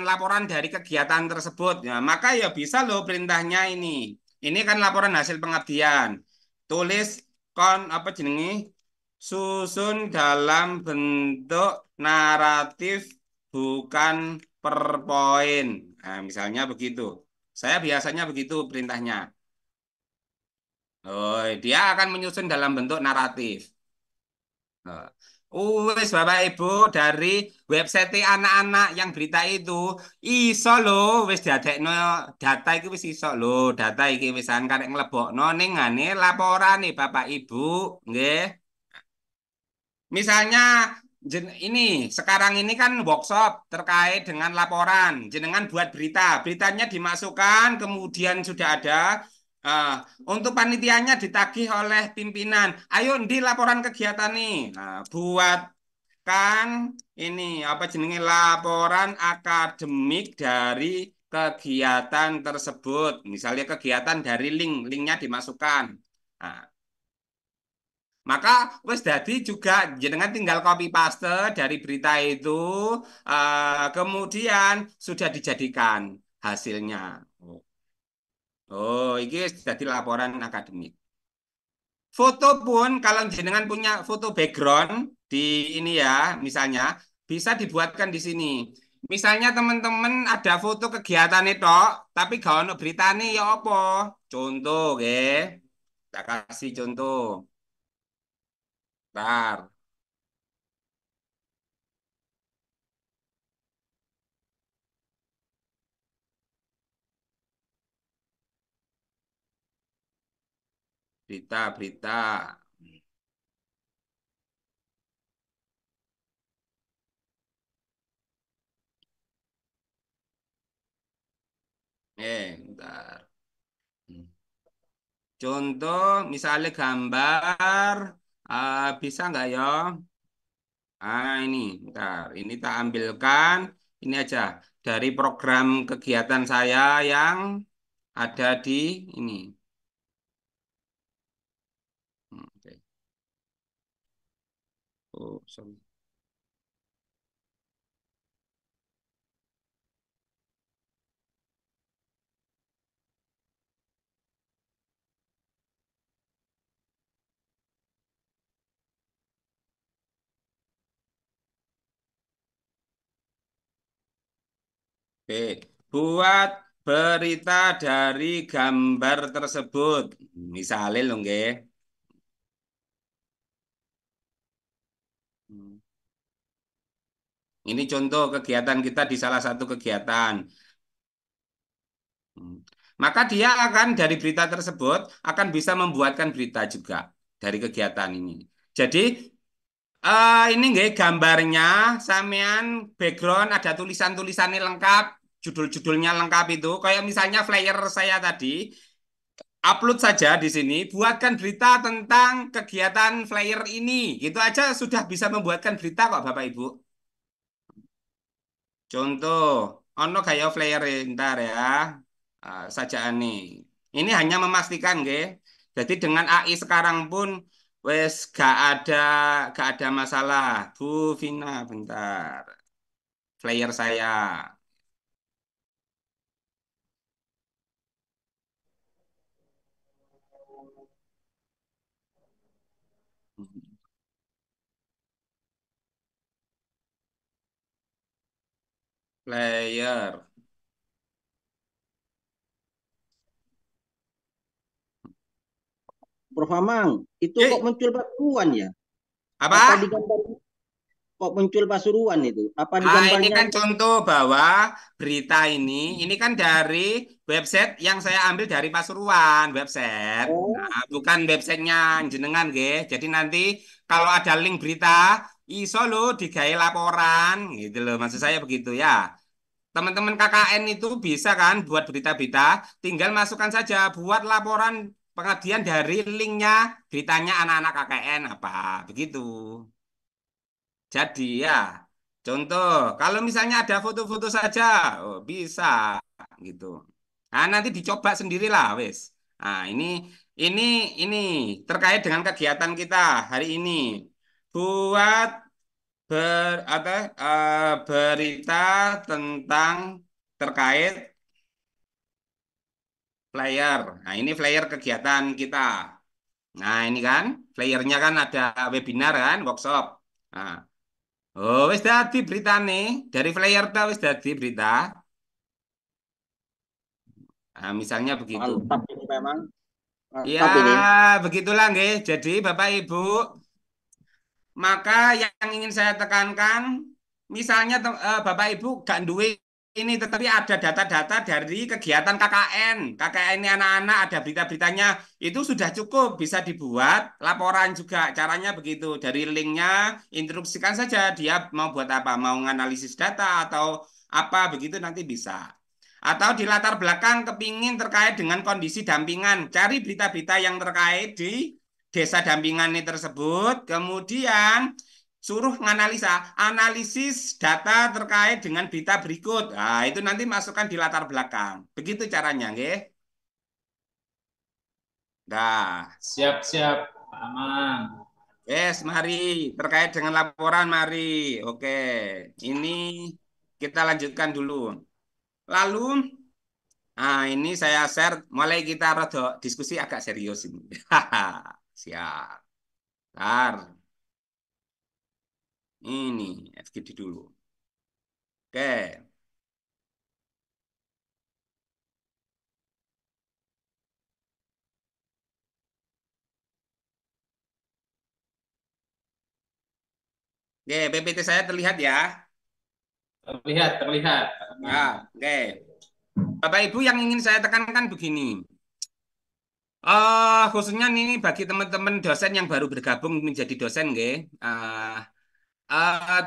laporan dari kegiatan tersebut. Ya, maka ya bisa loh perintahnya ini. Ini kan laporan hasil pengabdian. Tulis apa jenenge? Susun dalam bentuk naratif bukan per poin. Nah, misalnya begitu. Saya biasanya begitu perintahnya. Oh, dia akan menyusun dalam bentuk naratif. Nah, wis Bapak Ibu dari website anak-anak yang berita itu iso lho wis diadekno data iki wis iso lho data iki wis karek nglebokno ning ngane laporan nih Bapak Ibu nggih. Misalnya ini sekarang ini kan workshop terkait dengan laporan. Jenengan buat berita, beritanya dimasukkan, kemudian sudah ada eh, untuk panitianya ditagih oleh pimpinan. Ayo di laporan kegiatan nih. Nah, buatkan ini apa jenenge laporan akademik dari kegiatan tersebut. Misalnya kegiatan dari linknya dimasukkan. Nah, maka wes dadi juga jenengan tinggal copy paste dari berita itu, kemudian sudah dijadikan hasilnya. Oh, ini jadi laporan akademik. Foto pun kalau jenengan punya foto background di ini ya, misalnya bisa dibuatkan di sini. Misalnya teman-teman ada foto kegiatan itu, tapi gak ono beritane ya apa? Contoh, tak kasih contoh. Bentar. Berita-berita. Bentar. Contoh, misalnya gambar, bisa nggak ya? Ini, bentar. Ini tak ambilkan. Ini aja dari program kegiatan saya yang ada di ini. Oke. Oh, sorry. Oke. Buat berita dari gambar tersebut. Misalnya loh, nggih. Hmm. Ini contoh kegiatan kita di salah satu kegiatan. Hmm. Maka dia akan dari berita tersebut akan bisa membuatkan berita juga dari kegiatan ini. Jadi ini nggih gambarnya, sampean background ada tulisan-tulisannya lengkap, judul-judulnya lengkap itu. Kayak misalnya flyer saya tadi, upload saja di sini, buatkan berita tentang kegiatan flyer ini. Gitu aja sudah bisa membuatkan berita kok Bapak Ibu. Contoh, ono kayak flyer ntar ya, sajaan nih. Ini hanya memastikan, nggih. Jadi dengan AI sekarang pun wes gak ada masalah. Bu Vina, bentar. Flyer saya. Flyer. Prof. Amang, itu kok Eh, muncul Pasuruan ya? Apa di apa? gambar kok muncul Pasuruan itu? Apa di Ini gambarnya? kan contoh bahwa berita ini kan dari website yang saya ambil dari Pasuruan, website. Oh, Nah, bukan websitenya jenengan, nggih. Jadi nanti kalau ada link berita, iso lo digawe laporan, gitu loh. Maksud saya begitu ya. Teman-teman KKN itu bisa kan buat berita-berita, tinggal masukkan saja buat laporan pengabdian dari linknya beritanya anak-anak KKN apa, begitu. Jadi ya, contoh, kalau misalnya ada foto-foto saja, oh, bisa gitu. Nah, nanti dicoba sendirilah, wes. Nah, ini ini terkait dengan kegiatan kita hari ini. Buat apa berita tentang terkait flyer. Nah, ini flyer kegiatan kita. Nah, ini kan flyernya kan ada webinar kan, workshop. Nah, oh wis dadi berita nih. Dari flyer ta wis dadi berita. Nah, misalnya begitu. Mantap ini memang. Ya, Mantap ini. begitulah nggih. Jadi Bapak Ibu, maka yang ingin saya tekankan, misalnya Bapak Ibu gak duwe ini, tetapi ada data-data dari kegiatan KKN. KKN ini anak-anak ada berita-beritanya, itu sudah cukup, bisa dibuat laporan juga. Caranya begitu, dari linknya instruksikan saja dia mau buat apa, mau menganalisis data atau apa, begitu nanti bisa. Atau di latar belakang kepingin terkait dengan kondisi dampingan, cari berita-berita yang terkait di desa dampingan ini tersebut, kemudian suruh menganalisa, analisis data terkait dengan berita berikut. Nah, itu nanti masukkan di latar belakang. Begitu caranya, nggih. Nah, Siap-siap, Pak Amang. yes, mari terkait dengan laporan, mari. Oke, ini kita lanjutkan dulu. Lalu, ini saya share, mulai kita rada diskusi agak serius ini. Siap. Bentar. Ini FGD dulu. Oke. Oke, PPT saya terlihat ya. Terlihat, terlihat, Pak Amang. Ya, oke. Bapak Ibu yang ingin saya tekankan begini. Khususnya ini bagi teman-teman dosen yang baru bergabung menjadi dosen, nggih.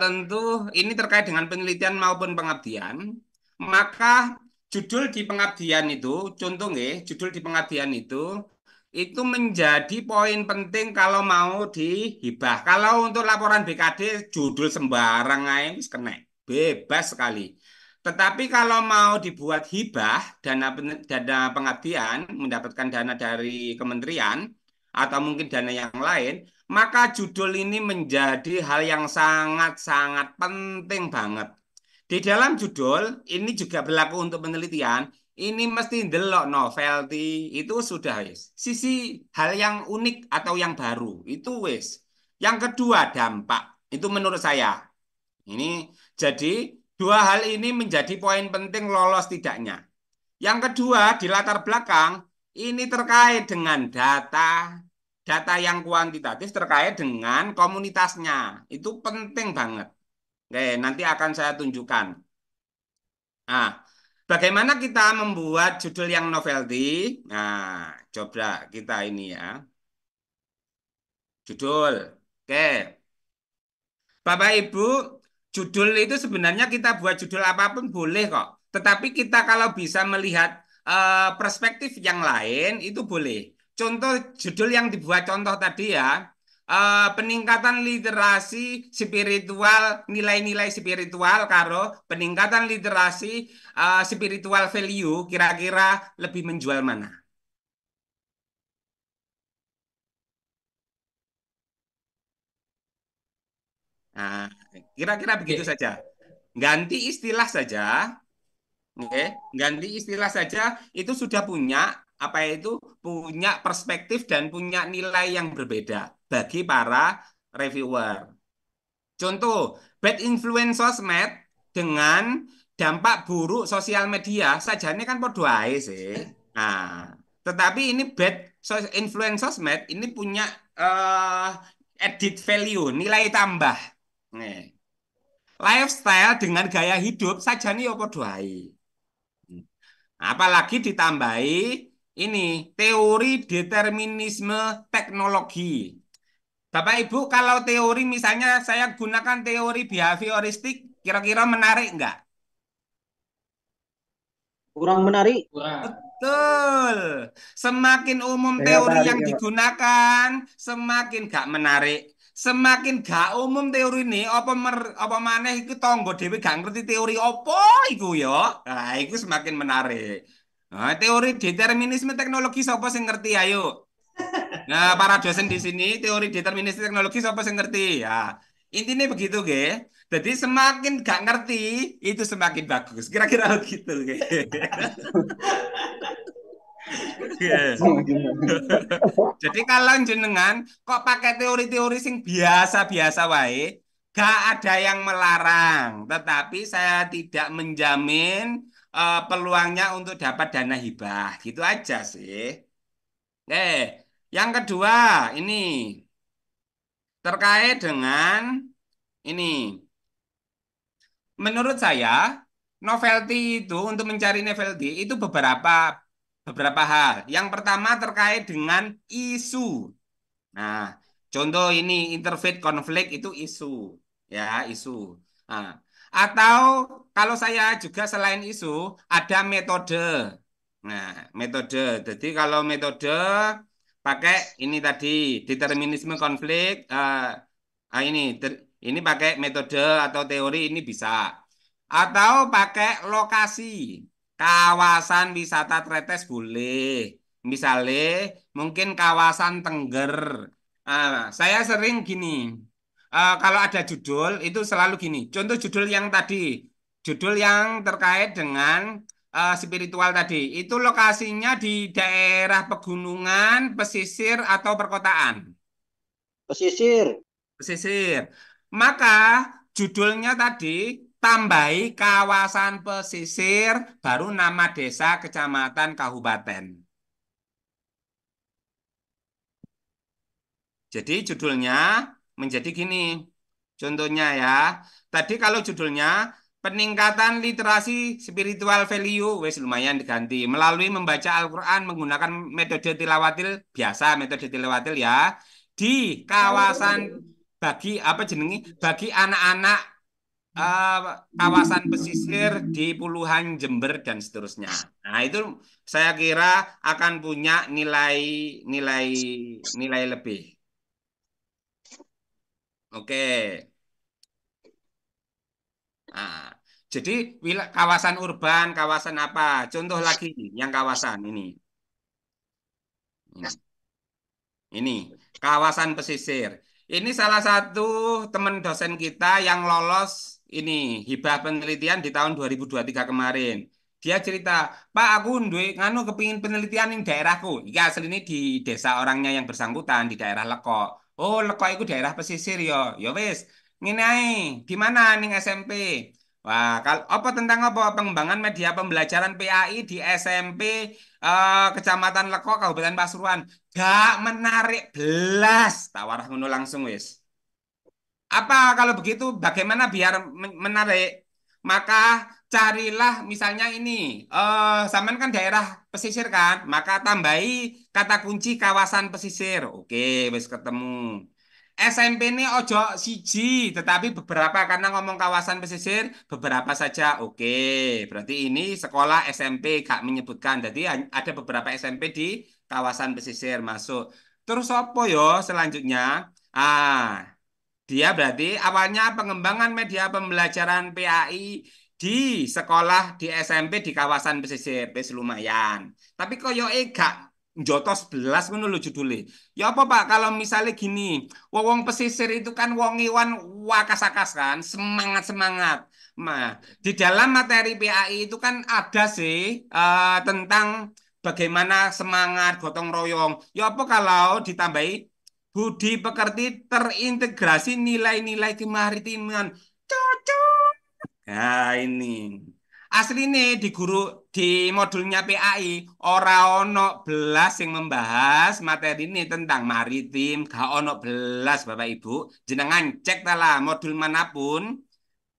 Tentu ini terkait dengan penelitian maupun pengabdian. Maka judul di pengabdian itu, contoh nggih, judul di pengabdian itu menjadi poin penting kalau mau dihibah. Kalau untuk laporan BKD judul sembarang aja wis kena. Bebas sekali. Tetapi kalau mau dibuat hibah, dana pengabdian, mendapatkan dana dari kementerian, atau mungkin dana yang lain, maka judul ini menjadi hal yang sangat-sangat penting banget. Di dalam judul, ini juga berlaku untuk penelitian, ini mesti ndelok novelty, itu sudah wis. Sisi hal yang unik atau yang baru, itu wis. Yang kedua, dampak. Itu menurut saya. Ini jadi dua hal ini menjadi poin penting lolos tidaknya. Yang kedua, di latar belakang, ini terkait dengan data, data yang kuantitatif terkait dengan komunitasnya. Itu penting banget. Oke, nanti akan saya tunjukkan. Nah, bagaimana kita membuat judul yang novelty? Nah, coba kita ini ya. Judul. Oke. Bapak Ibu, judul itu sebenarnya kita buat judul apapun boleh kok. Tetapi kita kalau bisa melihat perspektif yang lain itu boleh. Contoh judul yang dibuat contoh tadi ya, peningkatan literasi spiritual, nilai-nilai spiritual karo peningkatan literasi spiritual value kira-kira lebih menjual mana? Nah, kira-kira begitu Oke, saja. Ganti istilah saja. Oke, ganti istilah saja itu sudah punya apa itu punya perspektif dan punya nilai yang berbeda bagi para reviewer. Contoh, bad influence sosmed dengan dampak buruk sosial media saja ini kan podo ae sih. Nah, tetapi ini bad influence sosmed ini punya eh, edit value, nilai tambah. Nih, lifestyle dengan gaya hidup saja nih podo ae. Apalagi ditambahi ini teori determinisme teknologi. Bapak Ibu, kalau teori misalnya saya gunakan teori behavioristik, kira-kira menarik enggak? Kurang menarik. kurang. Betul. Semakin umum Saya teori tarik yang ya, Pak. digunakan, semakin gak menarik. Semakin gak umum teori ini, apa maneh iku tonggo dhewe gak ngerti teori apa iku ya. Nah, iku semakin menarik. Nah, teori determinisme teknologi sapa sing ngerti ayo? Nah, para dosen di sini teori determinisme teknologi sapa sing ngerti? Ya, intinya begitu, ge. Jadi semakin gak ngerti itu semakin bagus. Kira-kira begitu, ge. Iya. Jadi kalau jenengan kok pakai teori-teori sing biasa-biasa wae, gak ada yang melarang. Tetapi saya tidak menjamin peluangnya untuk dapat dana hibah. Gitu aja sih. Yang kedua ini terkait dengan ini. Menurut saya, novelty itu untuk mencari novelty itu beberapa hal. Yang pertama terkait dengan isu. Nah, contoh ini interfaith konflik itu isu, ya isu. Nah, atau kalau saya juga selain isu ada metode. Nah, metode. Jadi kalau metode pakai ini tadi determinisme konflik. Ini pakai metode atau teori ini bisa. Atau pakai lokasi. Kawasan wisata Tretes boleh. Misalnya mungkin kawasan Tengger. Saya sering gini. Kalau ada judul itu selalu gini. Contoh judul yang tadi. Judul yang terkait dengan spiritual tadi. Itu lokasinya di daerah pegunungan, pesisir, atau perkotaan. Pesisir. Pesisir. Maka judulnya tadi tambahi kawasan pesisir baru nama desa, kecamatan, kabupaten. Jadi judulnya menjadi gini. Contohnya ya. Tadi kalau judulnya peningkatan literasi spiritual value, wes lumayan diganti. Melalui membaca Al-Quran menggunakan metode tilawatil biasa, metode tilawatil ya. Di kawasan bagi apa jenengi bagi anak-anak eh, kawasan pesisir di Puluhan Jember dan seterusnya. Nah, itu saya kira akan punya nilai nilai nilai lebih. Oke. Nah, jadi kawasan urban, kawasan apa? Contoh lagi yang kawasan ini. Ini. Ini kawasan pesisir. Ini salah satu teman dosen kita yang lolos ini hibah penelitian di tahun 2023 kemarin. Dia cerita, Pak, aku duwe nganu kepingin penelitian di daerahku. Iya, asli ini di desa orangnya yang bersangkutan di daerah Lekok. Oh, Lekok itu daerah pesisir yo. Ya wis, ngene ae. Di mana ning SMP? Wah, kalau apa tentang apa pengembangan media pembelajaran PAI di SMP Kecamatan Lekok Kabupaten Pasuruan. Gak menarik belas, tawarah ngono langsung wis. Apa kalau begitu bagaimana biar menarik? Maka carilah misalnya ini, zaman kan daerah pesisir kan, maka tambahi kata kunci kawasan pesisir. Oke, wis ketemu. SMP ini ojo siji, tetapi beberapa karena ngomong kawasan pesisir, beberapa saja. Oke, berarti ini sekolah SMP gak menyebutkan. Jadi ada beberapa SMP di kawasan pesisir masuk. Terus apa yo selanjutnya? Dia berarti awalnya pengembangan media pembelajaran PAI di sekolah di SMP di kawasan pesisir, wis lumayan. Tapi koyoke gak njotos belas ngono lho judulnya. Ya apa Pak kalau misalnya gini, wong pesisir itu kan wong iwan wakas-akas kan, semangat-semangat. Nah, di dalam materi PAI itu kan ada sih tentang bagaimana semangat gotong royong. Ya apa kalau ditambahi budi pekerti terintegrasi nilai-nilai kemaritiman. Cocok. Nah, ini. Asli nih di guru di modulnya PAI ora ono belas yang membahas materi ini tentang maritim, gak ono belas Bapak Ibu. Jenengan cek lah modul manapun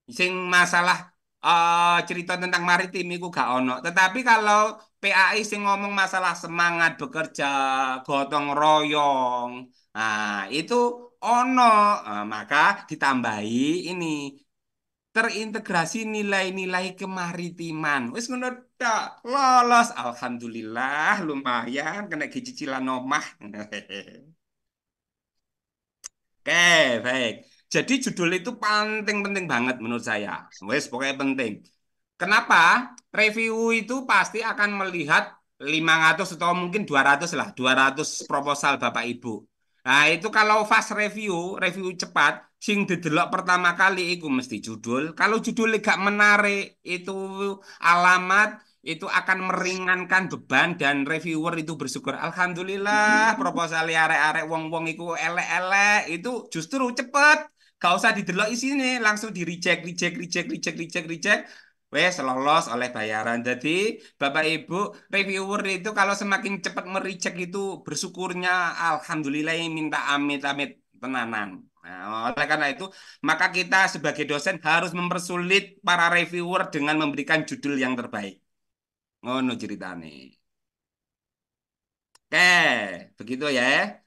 sing masalah cerita tentang maritim itu gak ono. Tetapi kalau PAI sing ngomong masalah semangat bekerja, gotong royong, nah itu ono. Maka ditambahi ini terintegrasi nilai-nilai kemaritiman. Wis ngono tok, lolos. Alhamdulillah lumayan kena cicilan omah. Oke, baik. Jadi judul itu penting-penting banget menurut saya. Wes, pokoknya penting. Kenapa? Review itu pasti akan melihat 500 atau mungkin 200 lah, 200 proposal Bapak Ibu. Nah, itu kalau fast review, review cepat, sing didelok pertama kali itu mesti judul. Kalau judulnya gak menarik, itu alamat, itu akan meringankan beban dan reviewer itu bersyukur. Alhamdulillah proposal arek-arek wong-wong iku elek-elek itu justru cepet. Gak usah didelok isine, langsung di reject, reject, reject, reject, reject, reject. Wes lolos oleh bayaran. Jadi Bapak Ibu reviewer itu kalau semakin cepat mereject itu bersyukurnya alhamdulillah yang minta amit-amit tenanan. Nah, oleh karena itu maka kita sebagai dosen harus mempersulit para reviewer dengan memberikan judul yang terbaik. Ngono ceritane. Oke, begitu ya.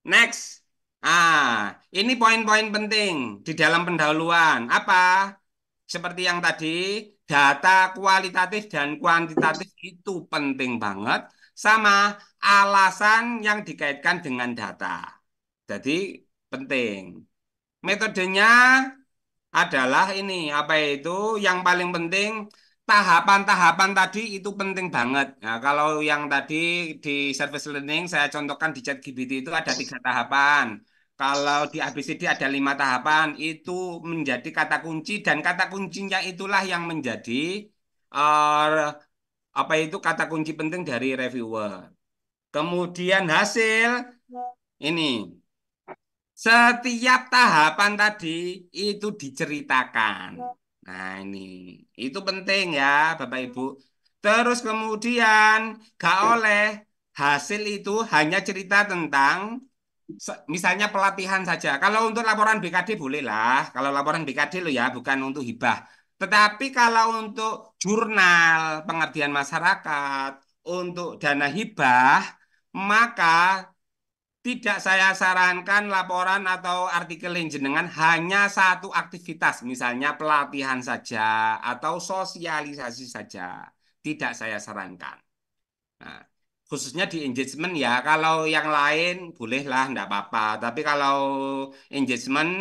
Next. Ini poin-poin penting di dalam pendahuluan. Apa? Seperti yang tadi, data kualitatif dan kuantitatif itu penting banget. Sama alasan yang dikaitkan dengan data. Jadi penting. Metodenya adalah ini apa itu yang paling penting tahapan-tahapan tadi itu penting banget. Nah, kalau yang tadi di service learning saya contohkan di ChatGPT itu ada 3 tahapan. Kalau di ABCD ada 5 tahapan, itu menjadi kata kunci dan kata kuncinya itulah yang menjadi eh, apa itu kata kunci penting dari reviewer. Kemudian hasil ini. Setiap tahapan tadi itu diceritakan. Nah, ini itu penting ya, Bapak Ibu. Terus kemudian gak oleh hasil itu hanya cerita tentang misalnya pelatihan saja. Kalau untuk laporan BKD bolehlah. Kalau laporan BKD lo ya, bukan untuk hibah. Tetapi kalau untuk jurnal pengabdian masyarakat, untuk dana hibah, maka tidak saya sarankan laporan atau artikel yang jenengan hanya satu aktivitas, misalnya pelatihan saja atau sosialisasi saja. Tidak saya sarankan. Nah, khususnya di engagement ya, kalau yang lain bolehlah, enggak apa-apa. Tapi kalau engagement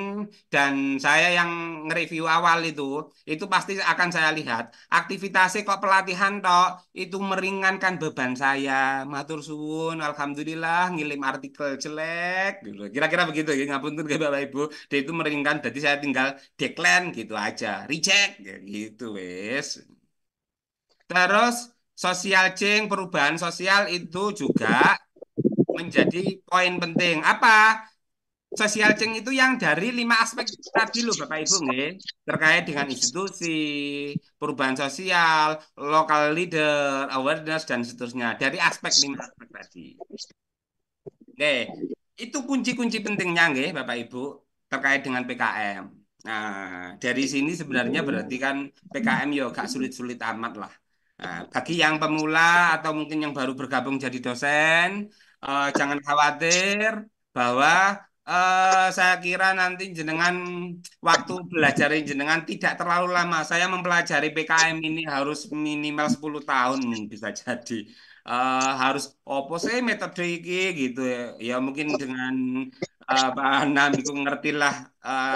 dan saya yang nge-review awal itu pasti akan saya lihat. Aktivitasnya kok pelatihan toh, itu meringankan beban saya. Matur suwun, alhamdulillah ngirim artikel jelek. Gitu. Kira-kira begitu ya, ngapunten ke Bapak Ibu. Dia itu meringankan, jadi saya tinggal decline gitu aja, reject gitu wes. Terus social change, perubahan sosial itu juga menjadi poin penting. Apa? Social change itu yang dari 5 aspek tadi loh Bapak Ibu nggih, terkait dengan institusi, perubahan sosial, local leader, awareness dan seterusnya. Dari aspek 5 aspek tadi. Oke, itu kunci-kunci pentingnya nggih Bapak Ibu terkait dengan PKM. Nah, dari sini sebenarnya berarti kan PKM yo gak sulit-sulit amat lah. Nah, bagi yang pemula atau mungkin yang baru bergabung jadi dosen, jangan khawatir bahwa saya kira nanti jenengan waktu belajar jenengan tidak terlalu lama. Saya mempelajari PKM ini harus minimal 10 tahun bisa jadi. Harus opo sih metode iki gitu ya. Ya mungkin dengan Pak Anam itu ngertilah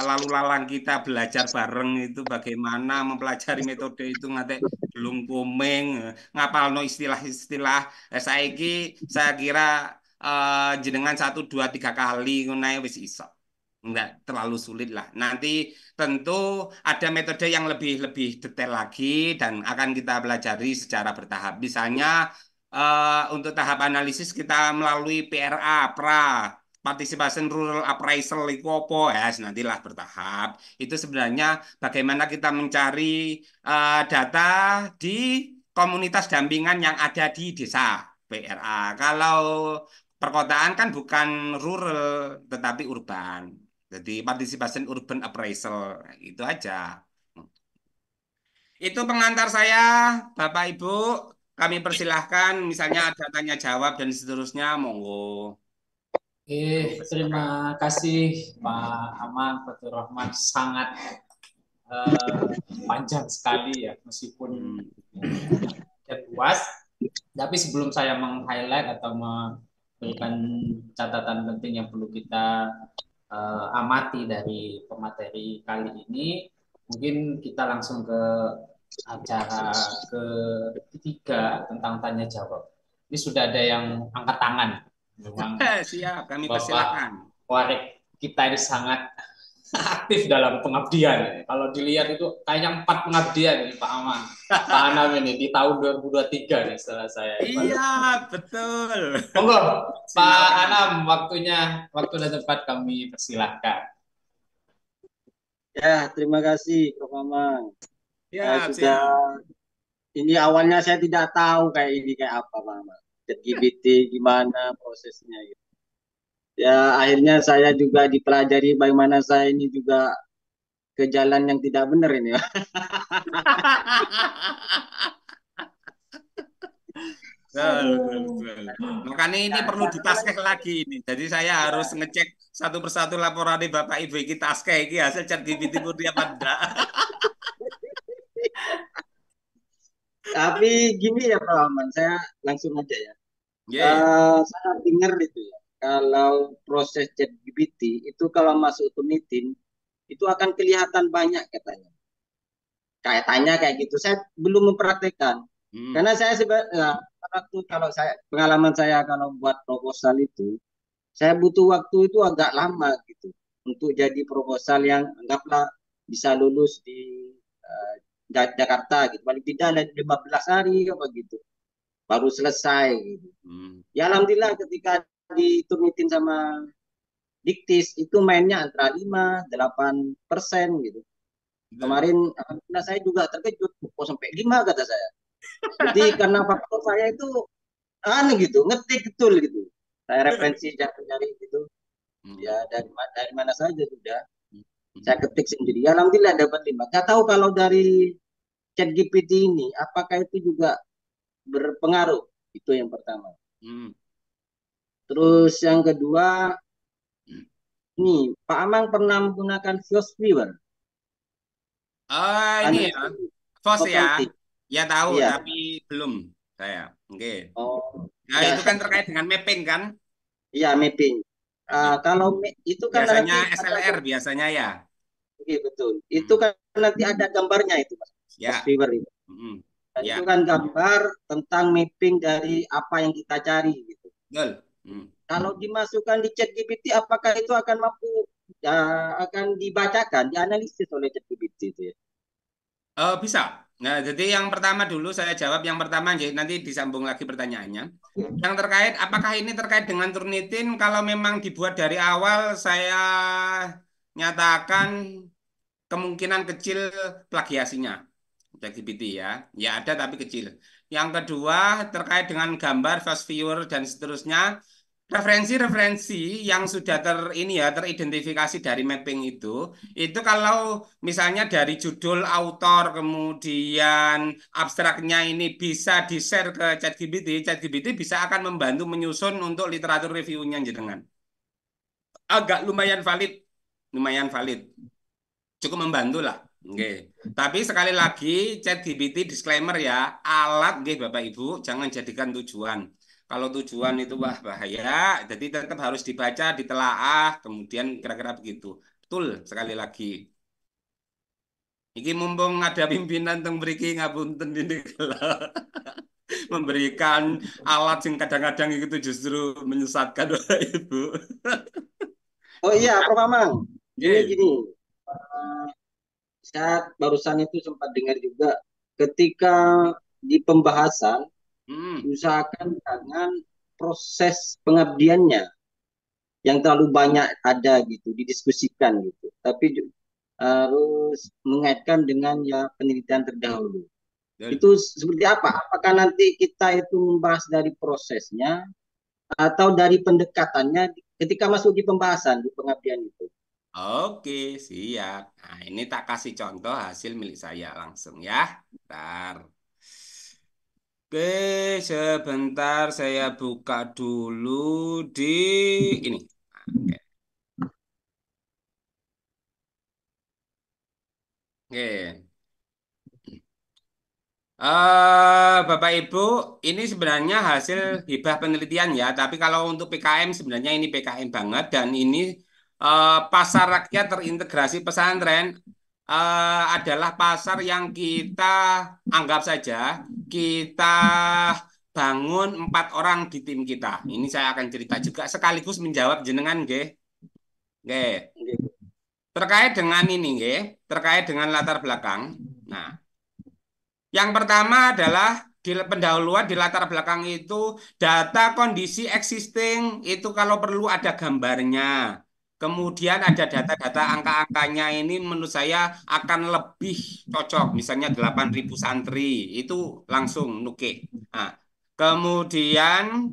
lalu lalang kita belajar bareng itu bagaimana mempelajari metode itu ngatek belum komeng ngapalno istilah-istilah saiki saya kira jenengan 1, 2, 3 kali ngono wis iso. Enggak terlalu sulit lah. Nanti tentu ada metode yang lebih lebih detail lagi dan akan kita pelajari secara bertahap. Misalnya untuk tahap analisis kita melalui PRA, PRA, Participation Rural Appraisal itu apa ya, nantilah bertahap. Itu sebenarnya bagaimana kita mencari data di komunitas dampingan yang ada di desa PRA. Kalau perkotaan kan bukan rural tetapi urban. Jadi participation urban appraisal itu aja. Itu pengantar saya, Bapak Ibu. Kami persilahkan, misalnya ada tanya jawab dan seterusnya, monggo. Terima kasih Pak Aman, Fatur Rahman, sangat panjang sekali ya, meskipun luas. Tapi sebelum saya meng-highlight atau memberikan catatan penting yang perlu kita amati dari pemateri kali ini, mungkin kita langsung ke acara ketiga tentang tanya jawab. Ini sudah ada yang angkat tangan. Memang Siap, kami Bapak persilakan. Warek kita ini sangat aktif dalam pengabdian. Kalau dilihat itu kayaknya 4 pengabdian ini Pak Aman, Pak Anam ini di tahun 2023 nih setelah saya Iya, evaluasi. betul. Monggo, Sinar Pak kami. Anam, waktu dan tempat kami persilahkan. Ya, terima kasih Prof. Mamang. Saya Siap, sudah siap. ini awalnya saya tidak tahu kayak ini kayak apa, Mamang. ChatGPT gimana prosesnya gitu. Ya, akhirnya saya juga dipelajari bagaimana saya ini juga ke jalan yang tidak benar ini. Betul, betul, Aduh. betul. Makanya ini Ya, perlu ya, ditaskeh lagi ini. Jadi saya harus ya. ngecek satu persatu laporan di Bapak Ibu iki taskeh iki hasil chat GPT murni apa enggak. Tapi gini ya Pak Aman, saya langsung aja ya. Nggih. Saya dengar itu ya, kalau proses ChatGPT itu kalau masuk ke meeting itu akan kelihatan banyak katanya. Kayak tanya kayak gitu. Saya belum mempraktekkan. Hmm. Karena saya sebenarnya waktu kalau saya pengalaman saya kalau buat proposal itu, saya butuh waktu itu agak lama gitu untuk jadi proposal yang anggaplah bisa lulus di eh, Jakarta gitu. Paling tidak ada 15 hari apa gitu. Baru selesai gitu. Hmm. Ya alhamdulillah ketika diturutin sama Diktis itu mainnya antara 5-8% gitu. Betul. Kemarin alhamdulillah saya juga terkejut kok sampai 5 kata saya. Jadi karena faktor saya itu aneh gitu, ngetik betul gitu. Saya referensi cari-cari gitu. Ya Hmm. dari mana saja sudah Hmm. saya ketik sendiri. Ya, alhamdulillah dapat 5. Gak tahu kalau dari chat GPT ini apakah itu juga berpengaruh. Itu yang pertama. Hmm. Terus yang kedua, Hmm. nih Pak Amang pernah menggunakan Fios Viewer. Oh, ini ya. Analisis FOS ya. otentik. Ya tahu, Iya. tapi belum saya. Oke. Oh, Nah, ya, itu kan terkait dengan mapping kan? iya mapping. Mapping. Kalau itu kan Biasanya nanti ada SLR biasanya ya. Oke, betul. Itu Hmm. kan nanti ada gambarnya itu, Mas. Fios Ya. Viewer itu. Hmm. Dan itu Ya. kan gambar tentang mapping dari apa yang kita cari gitu. Betul. Hmm. Kalau dimasukkan di chat GPT, apakah itu akan mampu ya, akan dibacakan, dianalisis oleh chat GPT itu ya? Bisa. Nah, jadi yang pertama dulu saya jawab yang pertama, jadi nanti disambung lagi pertanyaannya. Yang terkait, apakah ini terkait dengan Turnitin? Kalau memang dibuat dari awal, saya nyatakan kemungkinan kecil plagiasinya. ChatGPT ya. Ya ada tapi kecil. Yang kedua terkait dengan gambar, fast viewer dan seterusnya. Referensi-referensi yang sudah ini ya teridentifikasi dari mapping itu kalau misalnya dari judul autor kemudian abstraknya ini bisa di-share ke ChatGPT, ChatGPT bisa akan membantu menyusun untuk literatur reviewnya jenengan. Agak lumayan valid, cukup membantu lah. Oke. Tapi sekali lagi ChatGPT disclaimer ya, alat nggih Bapak Ibu, jangan jadikan tujuan. Kalau tujuan itu wah bahaya, jadi tetap harus dibaca, ditelaah, kemudian kira-kira begitu. Betul sekali lagi. Iki mumpung ada pimpinan teng mriki ngapunten ini kalau memberikan alat yang kadang-kadang itu justru menyesatkan Bapak Ibu. Oh iya, Prof. Mamang. Ini Nggih. gini, eh, saya barusan itu sempat dengar juga ketika di pembahasan Hmm. usahakan jangan proses pengabdiannya yang terlalu banyak ada gitu didiskusikan gitu, tapi harus mengaitkan dengan ya penelitian terdahulu. Betul. Itu seperti apa? Apakah nanti kita itu membahas dari prosesnya atau dari pendekatannya ketika masuk di pembahasan di pengabdian itu? Oke, siap. Nah, ini tak kasih contoh hasil milik saya langsung ya. Bentar. Oke, sebentar saya buka dulu di ini. Oke. Oke. Bapak Ibu, ini sebenarnya hasil hibah penelitian ya, tapi kalau untuk PKM sebenarnya ini PKM banget dan ini pasar rakyat terintegrasi pesantren adalah pasar yang kita anggap saja kita bangun 4 orang di tim kita. Ini saya akan cerita juga sekaligus menjawab jenengan, nggih. Nggih. terkait dengan ini, nggih, terkait dengan latar belakang. Nah, yang pertama adalah di pendahuluan di latar belakang itu data kondisi existing itu kalau perlu ada gambarnya. Kemudian ada data-data angka-angkanya ini menurut saya akan lebih cocok. Misalnya 8.000 santri itu langsung nuke. Nah, kemudian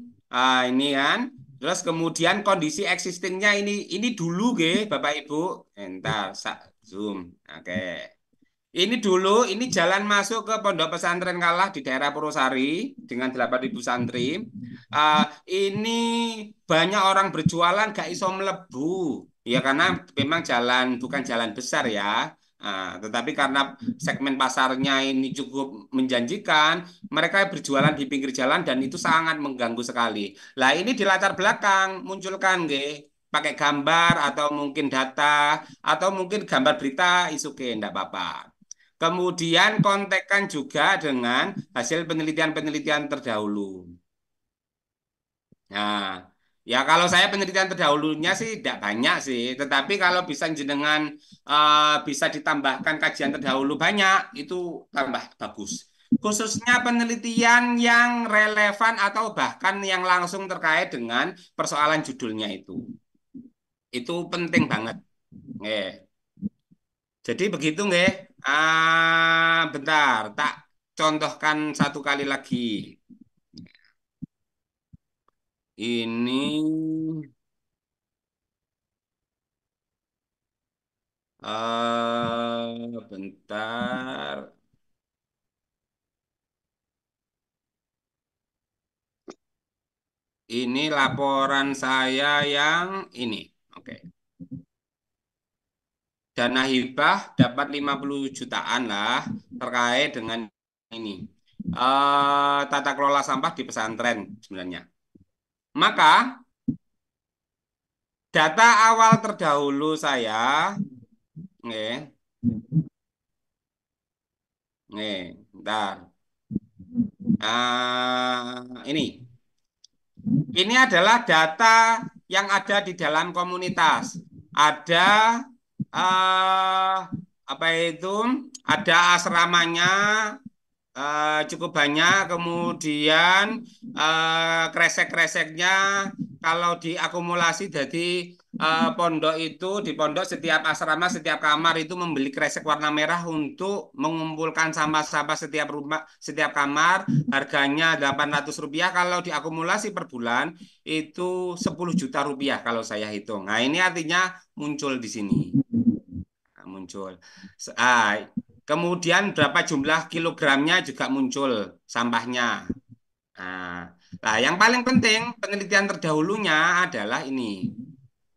ini kan, terus kemudian kondisi existingnya ini dulu ge Bapak Ibu. Entar zoom. Oke. Ini dulu, ini jalan masuk ke Pondok Pesantren Kalah di daerah Purwosari dengan 8.000 santri. Ini banyak orang berjualan gak iso melebu. Ya karena memang bukan jalan besar ya. Tetapi karena segmen pasarnya ini cukup menjanjikan, mereka berjualan di pinggir jalan dan itu sangat mengganggu sekali. Lah ini di latar belakang munculkan nggih, pakai gambar atau mungkin data atau mungkin gambar berita isuke enggak apa-apa. Kemudian kontekkan juga dengan hasil penelitian-penelitian terdahulu. Nah, ya kalau saya penelitian terdahulunya sih tidak banyak sih, tetapi kalau bisa jenengan bisa ditambahkan kajian terdahulu banyak, itu tambah bagus. Khususnya penelitian yang relevan atau bahkan yang langsung terkait dengan persoalan judulnya itu. Itu penting banget. Nggih. Jadi begitu nggih. Bentar, tak contohkan satu kali lagi. Ini bentar. Ini laporan saya yang ini. Oke. Dana hibah dapat 50 jutaan lah terkait dengan ini. Tata kelola sampah di pesantren sebenarnya. Maka data awal terdahulu saya, nggih, nih, bentar. Ini adalah data yang ada di dalam komunitas. Ada apa itu? Ada asramanya cukup banyak. Kemudian kresek-kreseknya kalau diakumulasi jadi pondok itu di pondok setiap asrama setiap kamar itu membeli kresek warna merah untuk mengumpulkan sampah-sampah setiap rumah setiap kamar harganya Rp800 kalau diakumulasi per bulan itu 10 juta rupiah kalau saya hitung. Nah ini artinya muncul di sini. Nah, muncul. Kemudian berapa jumlah kilogramnya juga muncul sampahnya. Nah, yang paling penting penelitian terdahulunya adalah ini.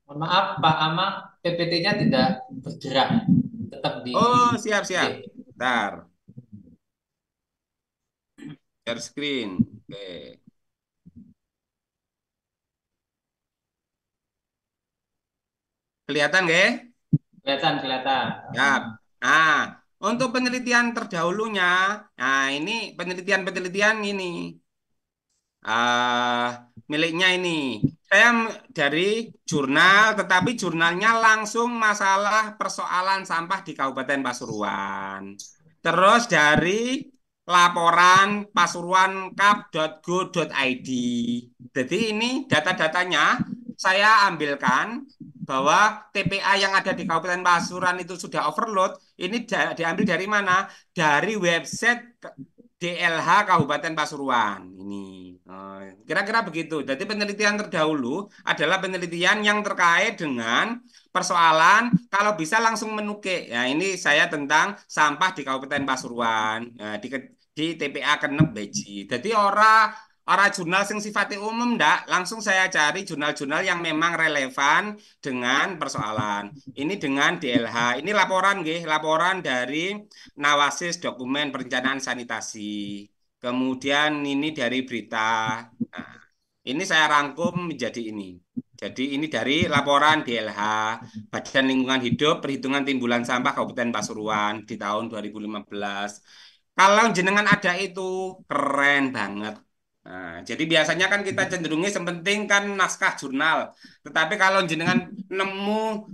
Mohon maaf Pak Ama, PPT-nya tidak bergerak, tetap di. Oh, siap-siap. Bentar. Share screen. Oke. Kelihatan nggak? Kelihatan. Siap. Nah, untuk penelitian terdahulunya, nah ini penelitian-penelitian ini. Miliknya ini. Saya dari jurnal, tetapi jurnalnya langsung masalah persoalan sampah di Kabupaten Pasuruan. Terus dari laporan pasuruankap.go.id. Jadi ini data-datanya saya ambilkan bahwa TPA yang ada di Kabupaten Pasuruan itu sudah overload. Ini diambil dari mana? Dari website DLH Kabupaten Pasuruan. Ini kira-kira begitu. Jadi penelitian terdahulu adalah penelitian yang terkait dengan persoalan kalau bisa langsung menukik. Ya, ini saya tentang sampah di Kabupaten Pasuruan, di TPA Kenep Beji. Jadi ora jurnal yang sifatnya umum ndak, langsung saya cari jurnal-jurnal yang memang relevan dengan persoalan. Ini dengan DLH. Ini laporan nggih, laporan dari Nawasis Dokumen Perencanaan Sanitasi. Kemudian ini dari berita. Nah, ini saya rangkum menjadi ini. Jadi ini dari laporan DLH, Badan Lingkungan Hidup, Perhitungan Timbulan Sampah Kabupaten Pasuruan di tahun 2015. Kalau jenengan ada itu, keren banget. Nah, jadi biasanya kan kita cenderungnya sepenting kan naskah jurnal. Tetapi kalau jenengan nemu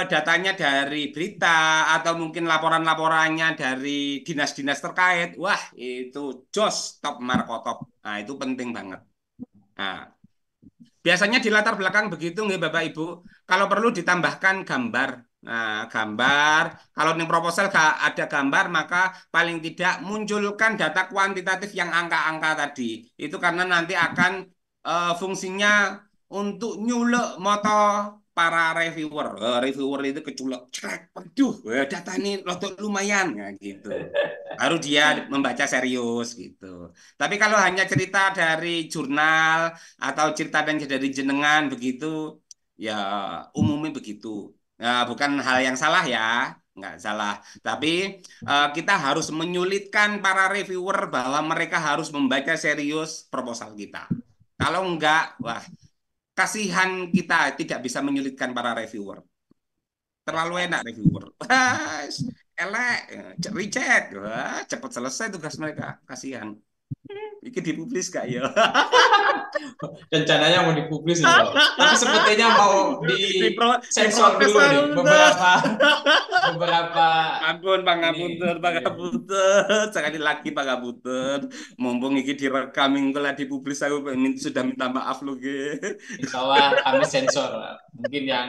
datanya dari berita atau mungkin laporan-laporannya dari dinas-dinas terkait, wah itu jos top markotop. Nah, itu penting banget. Nah, biasanya di latar belakang begitu nggih Bapak Ibu. Kalau perlu ditambahkan gambar. Nah, gambar, kalau di proposal gak ada gambar, maka paling tidak munculkan data kuantitatif yang angka-angka tadi. Itu karena nanti akan fungsinya untuk nyulek moto para reviewer. Reviewer itu keculek, cekrek, waduh, data ini lotok lumayan, nah, gitu. Baru dia membaca serius gitu. Tapi kalau hanya cerita dari jurnal atau cerita dari jenengan begitu, ya umumnya begitu. Nah, bukan hal yang salah ya, nggak salah. Tapi kita harus menyulitkan para reviewer bahwa mereka harus membaca serius proposal kita. Kalau enggak, wah, kasihan kita tidak bisa menyulitkan para reviewer. Terlalu enak reviewer. Wah, elek, reject. Wah, cepat selesai tugas mereka. Kasihan. Iki dipublis gak ya? Rencananya mau dipublis nih, Bro. Tapi sepertinya mau disensor Diprotes dulu nih betul. beberapa Ampun, ini. pangapunten, pangapunten. Sekali lagi pangapunten. Mumpung iki direkam minggu lah dipublis aku sudah minta maaf loh, ge. Insya Allah kami sensor. Mungkin yang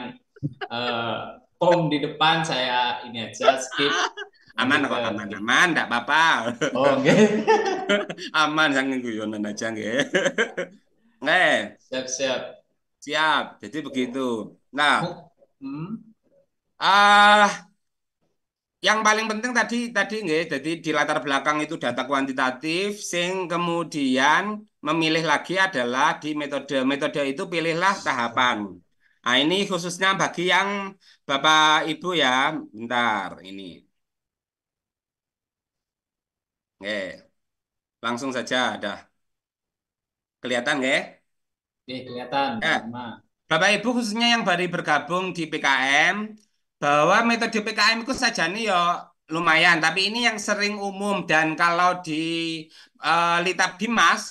form di depan saya ini aja skip Aman lanjut ke kok, aman, enggak apa-apa. oh oke. Aman sange guyonan aja nggih. Nggih, Siap-siap. siap. Jadi begitu. Nah, Hmm. ah yang paling penting tadi tadi nggih, jadi di latar belakang itu data kuantitatif, sing kemudian memilih lagi adalah di metode. Metode itu pilihlah tahapan. Nah, ini khususnya bagi yang Bapak Ibu ya. Bentar, ini. Nggih, langsung saja ada. Kelihatan nggih? Oke, kelihatan Pak Eh, Bima. Bapak Ibu khususnya yang baru bergabung di PKM, bahwa metode PKM itu saja nih ya lumayan, tapi ini yang sering umum dan kalau di Litab Dimas,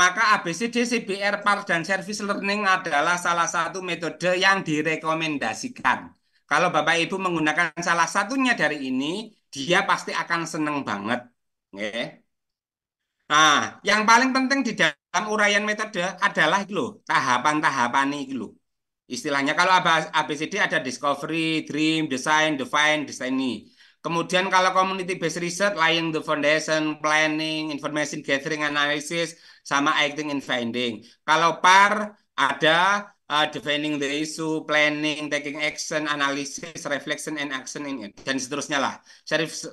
maka ABCD, CBR, PAR, dan Service Learning adalah salah satu metode yang direkomendasikan. Kalau Bapak Ibu menggunakan salah satunya dari ini, dia pasti akan seneng banget. Nggih. Nah, yang paling penting di dalam uraian metode adalah itu loh, tahapan-tahapan ini loh. Istilahnya kalau ABCD ada discovery, dream, design, define, destiny. Kemudian kalau community based research, laying the foundation, planning, information gathering, analysis, sama acting and finding. Kalau PAR ada defining the issue, planning, taking action, analysis, reflection and action, dan seterusnya lah.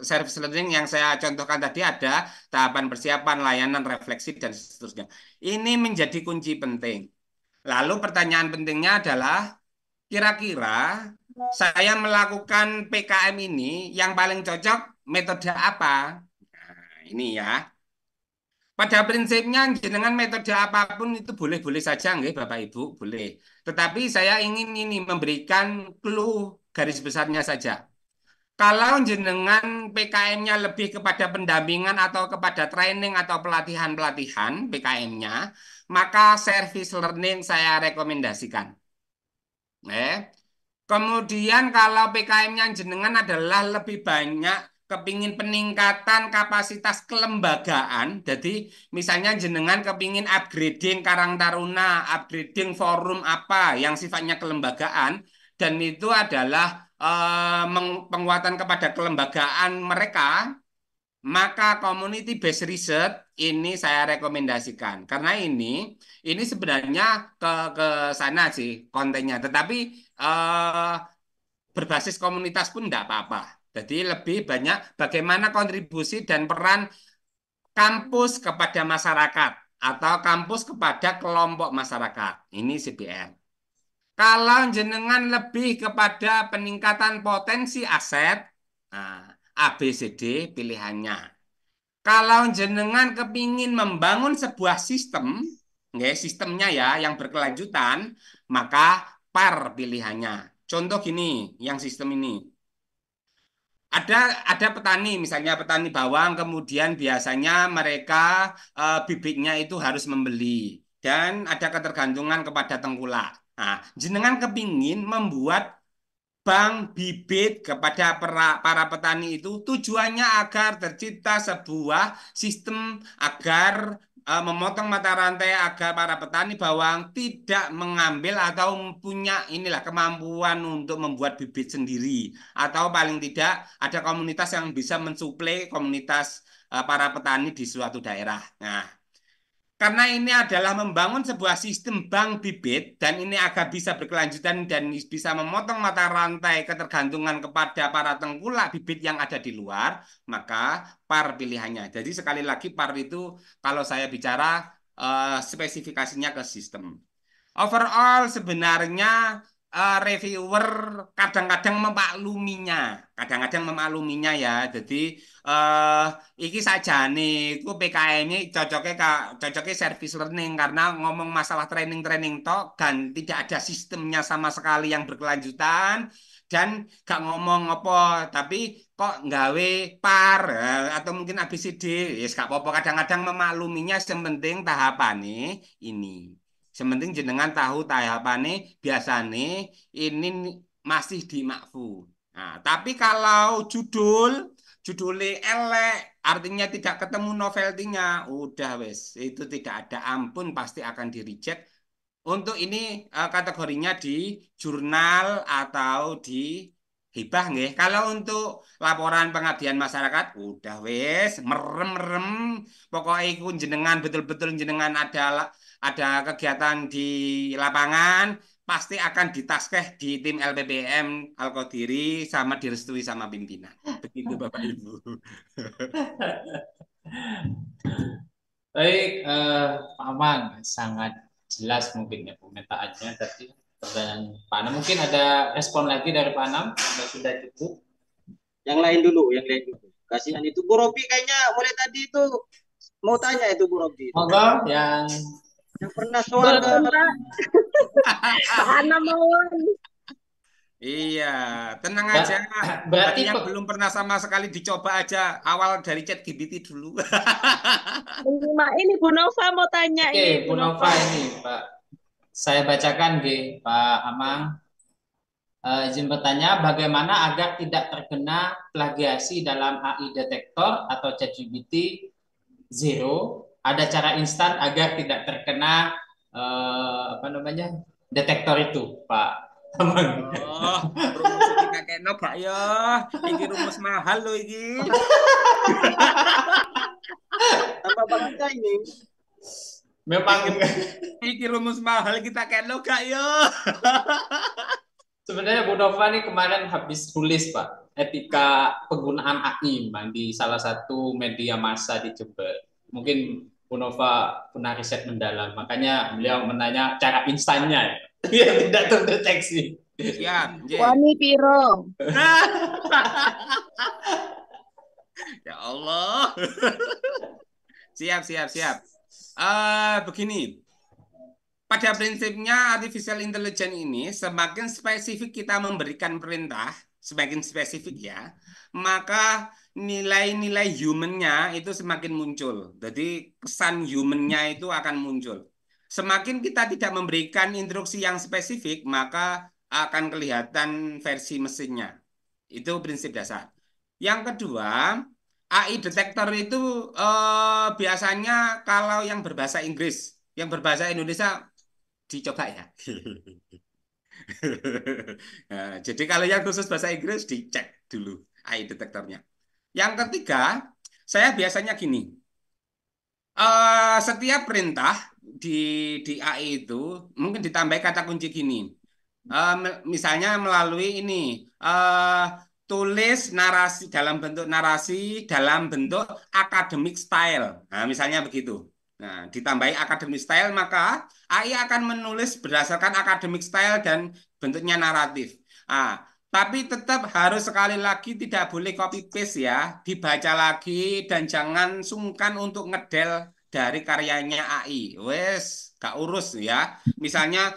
Service learning yang saya contohkan tadi ada tahapan persiapan, layanan, refleksi, dan seterusnya. Ini menjadi kunci penting. Lalu pertanyaan pentingnya adalah, kira-kira saya melakukan PKM ini yang paling cocok metode apa? Nah, ini ya. Pada prinsipnya dengan metode apapun itu boleh-boleh saja nggih Bapak Ibu, boleh. Tetapi saya ingin ini memberikan clue garis besarnya saja. Kalau jenengan PKM-nya lebih kepada pendampingan atau kepada training atau pelatihan-pelatihan PKM-nya, maka service learning saya rekomendasikan. Kemudian kalau PKM-nya jenengan adalah lebih banyak kepingin peningkatan kapasitas kelembagaan, jadi misalnya jenengan kepingin upgrading Karang Taruna, upgrading forum apa yang sifatnya kelembagaan, dan itu adalah penguatan kepada kelembagaan mereka, maka community based research ini saya rekomendasikan karena ini sebenarnya ke sana sih kontennya, tetapi eh, berbasis komunitas pun tidak apa-apa. Jadi lebih banyak bagaimana kontribusi dan peran kampus kepada masyarakat atau kampus kepada kelompok masyarakat. Ini CBR. Kalau jenengan lebih kepada peningkatan potensi aset, nah, ABCD pilihannya. Kalau jenengan kepingin membangun sebuah sistem, nggih, sistemnya ya yang berkelanjutan, maka PAR pilihannya. Contoh gini, yang sistem ini. Ada petani, misalnya petani bawang, kemudian biasanya mereka bibitnya itu harus membeli dan ada ketergantungan kepada tengkulak. Nah, jenengan kepingin membuat bank bibit kepada para petani itu tujuannya agar tercipta sebuah sistem agar memotong mata rantai agar para petani bawang tidak mengambil atau punya inilah kemampuan untuk membuat bibit sendiri atau paling tidak ada komunitas yang bisa mensuplai komunitas para petani di suatu daerah. Nah, karena ini adalah membangun sebuah sistem bank bibit dan ini agar bisa berkelanjutan dan bisa memotong mata rantai ketergantungan kepada para tengkulak bibit yang ada di luar, maka PAR pilihannya. Jadi sekali lagi PAR itu kalau saya bicara spesifikasinya ke sistem. Overall sebenarnya reviewer kadang-kadang memakluminya ya. Jadi eh iki saja nih, ku PKN ini cocoknya service learning karena ngomong masalah training tok dan tidak ada sistemnya sama sekali yang berkelanjutan dan gak ngomong apa tapi kok nggawe par atau mungkin ABCD ya gak apa-apa kadang-kadang memakluminya sementing tahapannya ini. Sementing jenengan tahu tahapannya biasanya ini masih di makfu. Nah, tapi kalau judulnya elek, artinya tidak ketemu novelty-nya, udah wes, itu tidak ada ampun pasti akan di reject. Untuk ini kategorinya di jurnal atau di hibah nggih. Kalau untuk laporan pengabdian masyarakat udah wes merem-merem pokoknya iku jenengan betul-betul jenengan ada kegiatan di lapangan pasti akan ditaskeh di tim LPPM Alkodiri sama direstui sama pimpinan. Begitu Bapak Ibu. Baik, Pak Aman, sangat jelas mungkin ya pemetaannya tadi. Dan Pak Anam mungkin ada respon lagi dari Pak Anam, sudah cukup. Yang lain dulu, yang lain dulu. Kasihan itu Bu Robi kayaknya mulai tadi itu mau tanya itu Bu Robi. Monggo Yang pernah soal ke Pak Ana mohon. Iya, tenang aja. Berarti Bagi yang belum pernah sama sekali dicoba aja awal dari ChatGPT dulu. Ini Bu Nova mau tanya oke, ini Bu Nova ini Pak. Saya bacakan Pak Amang. Izin bertanya, bagaimana agar tidak terkena plagiasi dalam AI detektor atau ChatGPT Zero? Ada cara instan agar tidak terkena detektor itu, Pak. Oh, rumus iki kakekno gak ya? Iki rumus mahal loh iki. apa bangsa ini? Memang Iki rumus mahal kita keno gak ya? sebenarnya Bu Nova ini kemarin habis tulis Pak etika penggunaan AI di salah satu media massa di Jember. Mungkin Bu Nova pernah riset mendalam, makanya beliau menanya cara instannya ya tidak terdeteksi. Siap, Wani piro. Ya Allah. Siap. Begini. Pada prinsipnya artificial intelligence ini semakin spesifik kita memberikan perintah, semakin spesifik ya, maka nilai-nilai humannya itu semakin muncul. Jadi kesan humannya itu akan muncul. Semakin kita tidak memberikan instruksi yang spesifik, maka akan kelihatan versi mesinnya. Itu prinsip dasar. Yang kedua, AI detektor itu biasanya kalau yang berbahasa Inggris, yang berbahasa Indonesia dicoba ya. Nah, jadi kalau yang khusus bahasa Inggris dicek dulu AI detektornya. Yang ketiga, saya biasanya gini. Setiap perintah di AI itu mungkin ditambah kata kunci gini. Misalnya melalui ini tulis narasi dalam bentuk academic style. Nah, misalnya begitu. Nah, ditambahi academic style maka AI akan menulis berdasarkan academic style dan bentuknya naratif. Ah, tapi tetap harus sekali lagi tidak boleh copy paste ya, dibaca lagi dan jangan sungkan untuk ngedel dari karyanya AI. Wes, gak urus ya. Misalnya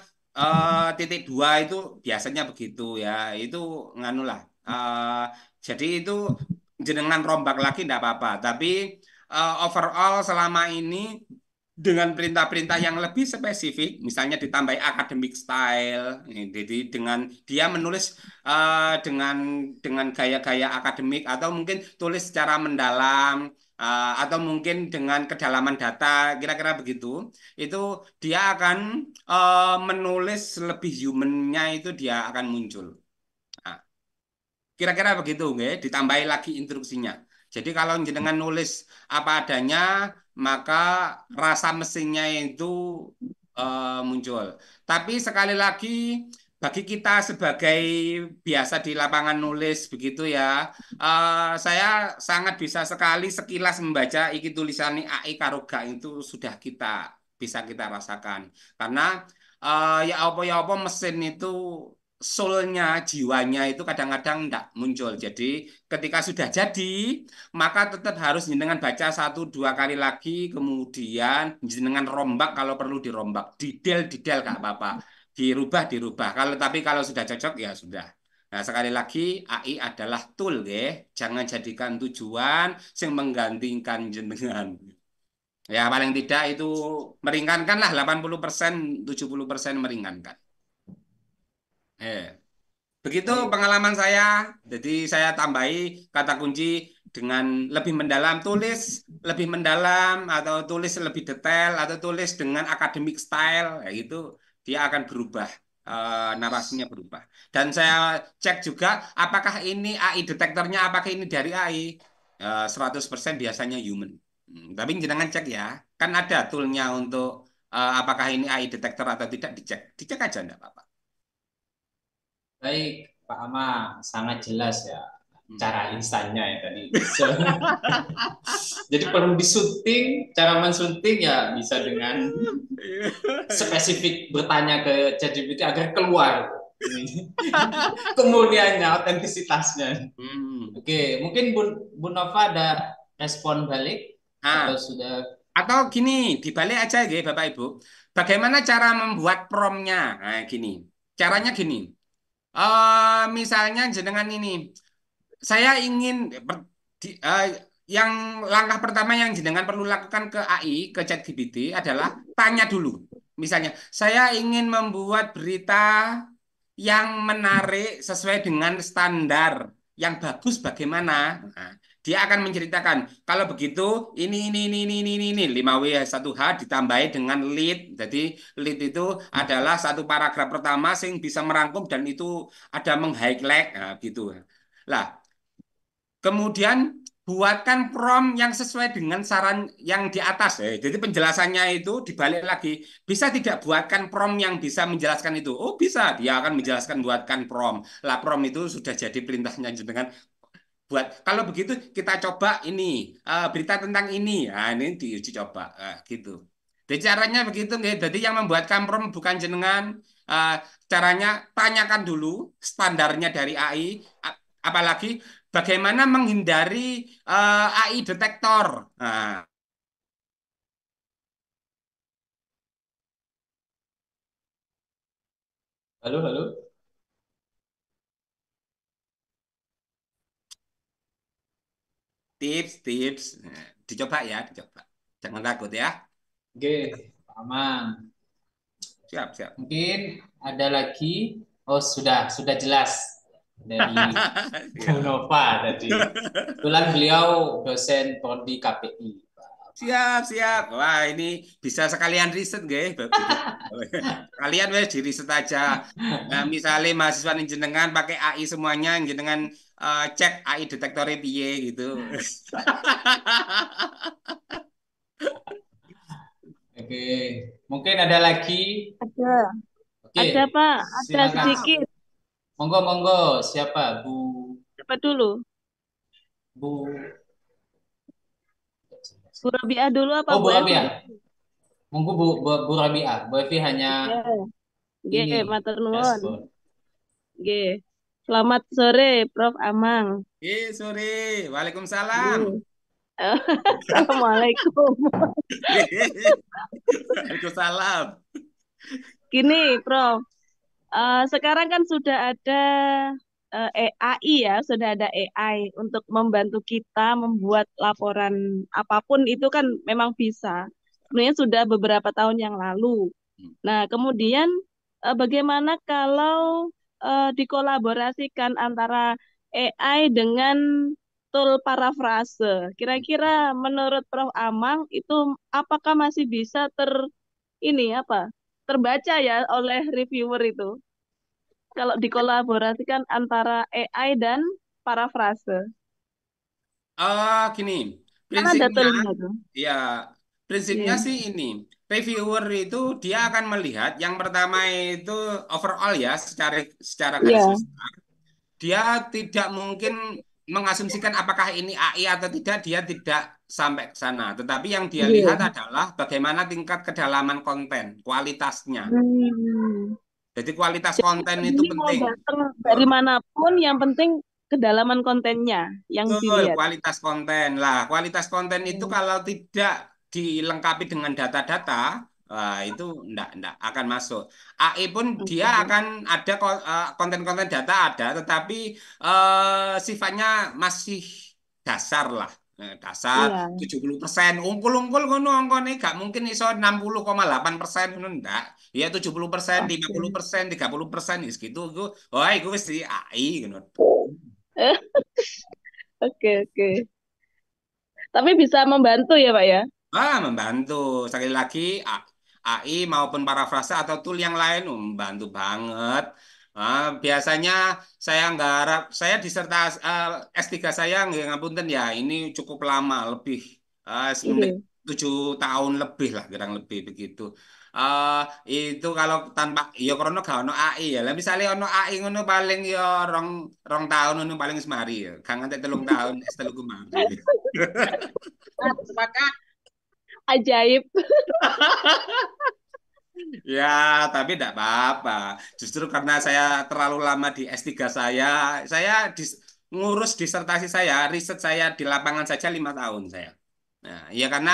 titik dua itu biasanya begitu ya. Itu nganu lah. Jadi itu jenengan rombak lagi enggak apa-apa. Tapi overall selama ini dengan perintah-perintah yang lebih spesifik, misalnya ditambahi academic style, jadi dengan dia menulis dengan gaya-gaya akademik atau mungkin tulis secara mendalam atau mungkin dengan kedalaman data, kira-kira begitu, itu dia akan menulis lebih human-nya itu dia akan muncul. Nah, kira-kira begitu, nggih. Ditambahi lagi instruksinya. Jadi kalau jenengan nulis apa adanya, maka rasa mesinnya itu muncul. Tapi sekali lagi, bagi kita sebagai biasa di lapangan nulis begitu ya, saya sangat bisa sekali sekilas membaca iki tulisan AI Karoga itu sudah bisa kita rasakan. Karena ya apa mesin itu soulnya, jiwanya itu kadang-kadang tidak muncul. Jadi ketika sudah jadi, maka tetap harus jenengan baca satu dua kali lagi, kemudian jenengan rombak kalau perlu dirombak, detail gak apa-apa, dirubah. Kalau sudah cocok ya sudah. Nah, sekali lagi AI adalah tool ya, jangan jadikan tujuan yang menggantikan jenengan. Ya paling tidak itu meringankan lah 80%, 70% meringankan. Eh. Begitu Baik. pengalaman saya. Jadi saya tambahi kata kunci dengan lebih mendalam, tulis lebih mendalam atau tulis lebih detail atau tulis dengan academic style, ya itu dia akan berubah, narasinya berubah. Dan saya cek juga apakah ini AI detektornya, apakah ini dari AI. 100% biasanya human. Tapi jangan cek ya, kan ada toolnya untuk apakah ini AI detektor atau tidak, dicek aja enggak apa-apa. Baik, Pak Ama, sangat jelas ya Hmm. cara instannya ya tadi. Jadi perlu disunting, cara mensunting ya bisa dengan spesifik bertanya ke ChatGPT agar keluar ini kemurniannya, autentisitasnya. Hmm. Oke, mungkin Bu Nova ada respon balik atau Ah, sudah. atau gini, dibalik aja ya Bapak Ibu. Bagaimana cara membuat promnya? Nah, gini. Caranya gini. Misalnya jenengan ini, saya ingin yang langkah pertama yang jenengan perlu lakukan ke AI, ke ChatGPT adalah tanya dulu. Misalnya, saya ingin membuat berita yang menarik sesuai dengan standar yang bagus bagaimana. Nah, dia akan menceritakan kalau begitu ini 5W1H ditambahi dengan lead. Jadi lead itu adalah satu paragraf pertama sing bisa merangkum dan itu ada meng-highlight nah, gitu. Lah, kemudian buatkan prompt yang sesuai dengan saran yang di atas. Jadi penjelasannya itu dibalik lagi. Bisa tidak buatkan prompt yang bisa menjelaskan itu? Oh bisa, dia akan menjelaskan buatkan prompt. Lah prompt itu sudah jadi perintahnya dengan buat. Kalau begitu kita coba ini berita tentang ini. Nah ini diuji coba gitu. Jadi caranya begitu nih. Jadi yang membuatkan prompt bukan jenengan. Eh, Caranya tanyakan dulu standarnya dari AI. Apalagi bagaimana menghindari AI detektor. Nah, Halo, halo. tips-tips. Nah, dicoba ya, dicoba. Jangan takut ya. Oke, Pak Aman. Siap, siap. Mungkin ada lagi. Oh, sudah jelas dari Bu Siap. Nova tadi. Kebetulan beliau dosen prodi KPI. Siap, siap. Wah, ini bisa sekalian riset, nggih. Kalian wes di riset aja. Nah, misalnya mahasiswa jenengan pakai AI semuanya, jenengan cek AI detektornya piye gitu. Oke, mungkin ada lagi. Ada, Oke, ada Pak, ada silakan. sedikit. Monggo, monggo. Siapa? Siapa dulu? Bu. Bu Robiah dulu apa Oh, Bu Bu Evi Rabia. dulu? Monggo Bu Rabia. Bu Evi hanya Ya, ini matur nuwun. respon. Nggih. Selamat sore, Prof. Amang. Sore. Waalaikumsalam. Nggih. Assalamualaikum. Waalaikumsalam. Gini, Prof. Sekarang kan sudah ada AI ya, sudah ada AI untuk membantu kita membuat laporan apapun itu kan memang bisa. Sebenarnya sudah beberapa tahun yang lalu. Nah, kemudian bagaimana kalau dikolaborasikan antara AI dengan tool parafrase? Kira-kira menurut Prof. Amang itu apakah masih bisa ini apa? Terbaca ya oleh reviewer itu? Kalau dikolaborasikan antara AI dan parafrase. Gini, Kan ada prinsipnya, toolnya tuh. ya, prinsipnya Iya. sih ini. Reviewer itu dia akan melihat yang pertama itu overall ya, secara secara garis Iya. besar. Dia tidak mungkin mengasumsikan apakah ini AI atau tidak, dia tidak sampai ke sana. Tetapi yang dia lihat Iya. adalah bagaimana tingkat kedalaman konten, kualitasnya. Hmm. Jadi kualitas konten itu Ini mau penting. datang Betul. dari manapun, yang penting kedalaman kontennya yang Betul, dilihat. kualitas konten. Lah, kualitas konten itu Hmm. kalau tidak dilengkapi dengan data-data, itu enggak akan masuk. AI pun dia Oke. akan ada konten-konten data ada, tetapi sifatnya masih dasar lah. Dasar Iya. 70%. Ungkul-ungkul ngono angkone gak mungkin iso 60,8% ngono ndak. Ya 70%, Oke. 50%, 30% gitu. Oh, itu wis di AI ngono. Oke, oke. Tapi bisa membantu ya, Pak ya? Membantu. Sekali lagi, AI maupun parafrase atau tool yang lain membantu banget. Biasanya saya nggak harap, saya disertasi S3 saya nggak ngapunten ya, ini cukup lama, lebih Iya. 7 tahun lebih lah, kurang lebih begitu. Eh, itu kalau tanpa, ya karena gak ono AI ya. Lah misalnya ono AI ngono paling ya rong rong tahun ngono paling semari ya. Kang nganti 3 tahun, S3 mari. Sepakat. Ajaib. Ya, tapi tidak apa-apa. Justru karena saya terlalu lama di S3 saya ngurus disertasi saya, riset saya di lapangan saja 5 tahun saya. Nah, ya karena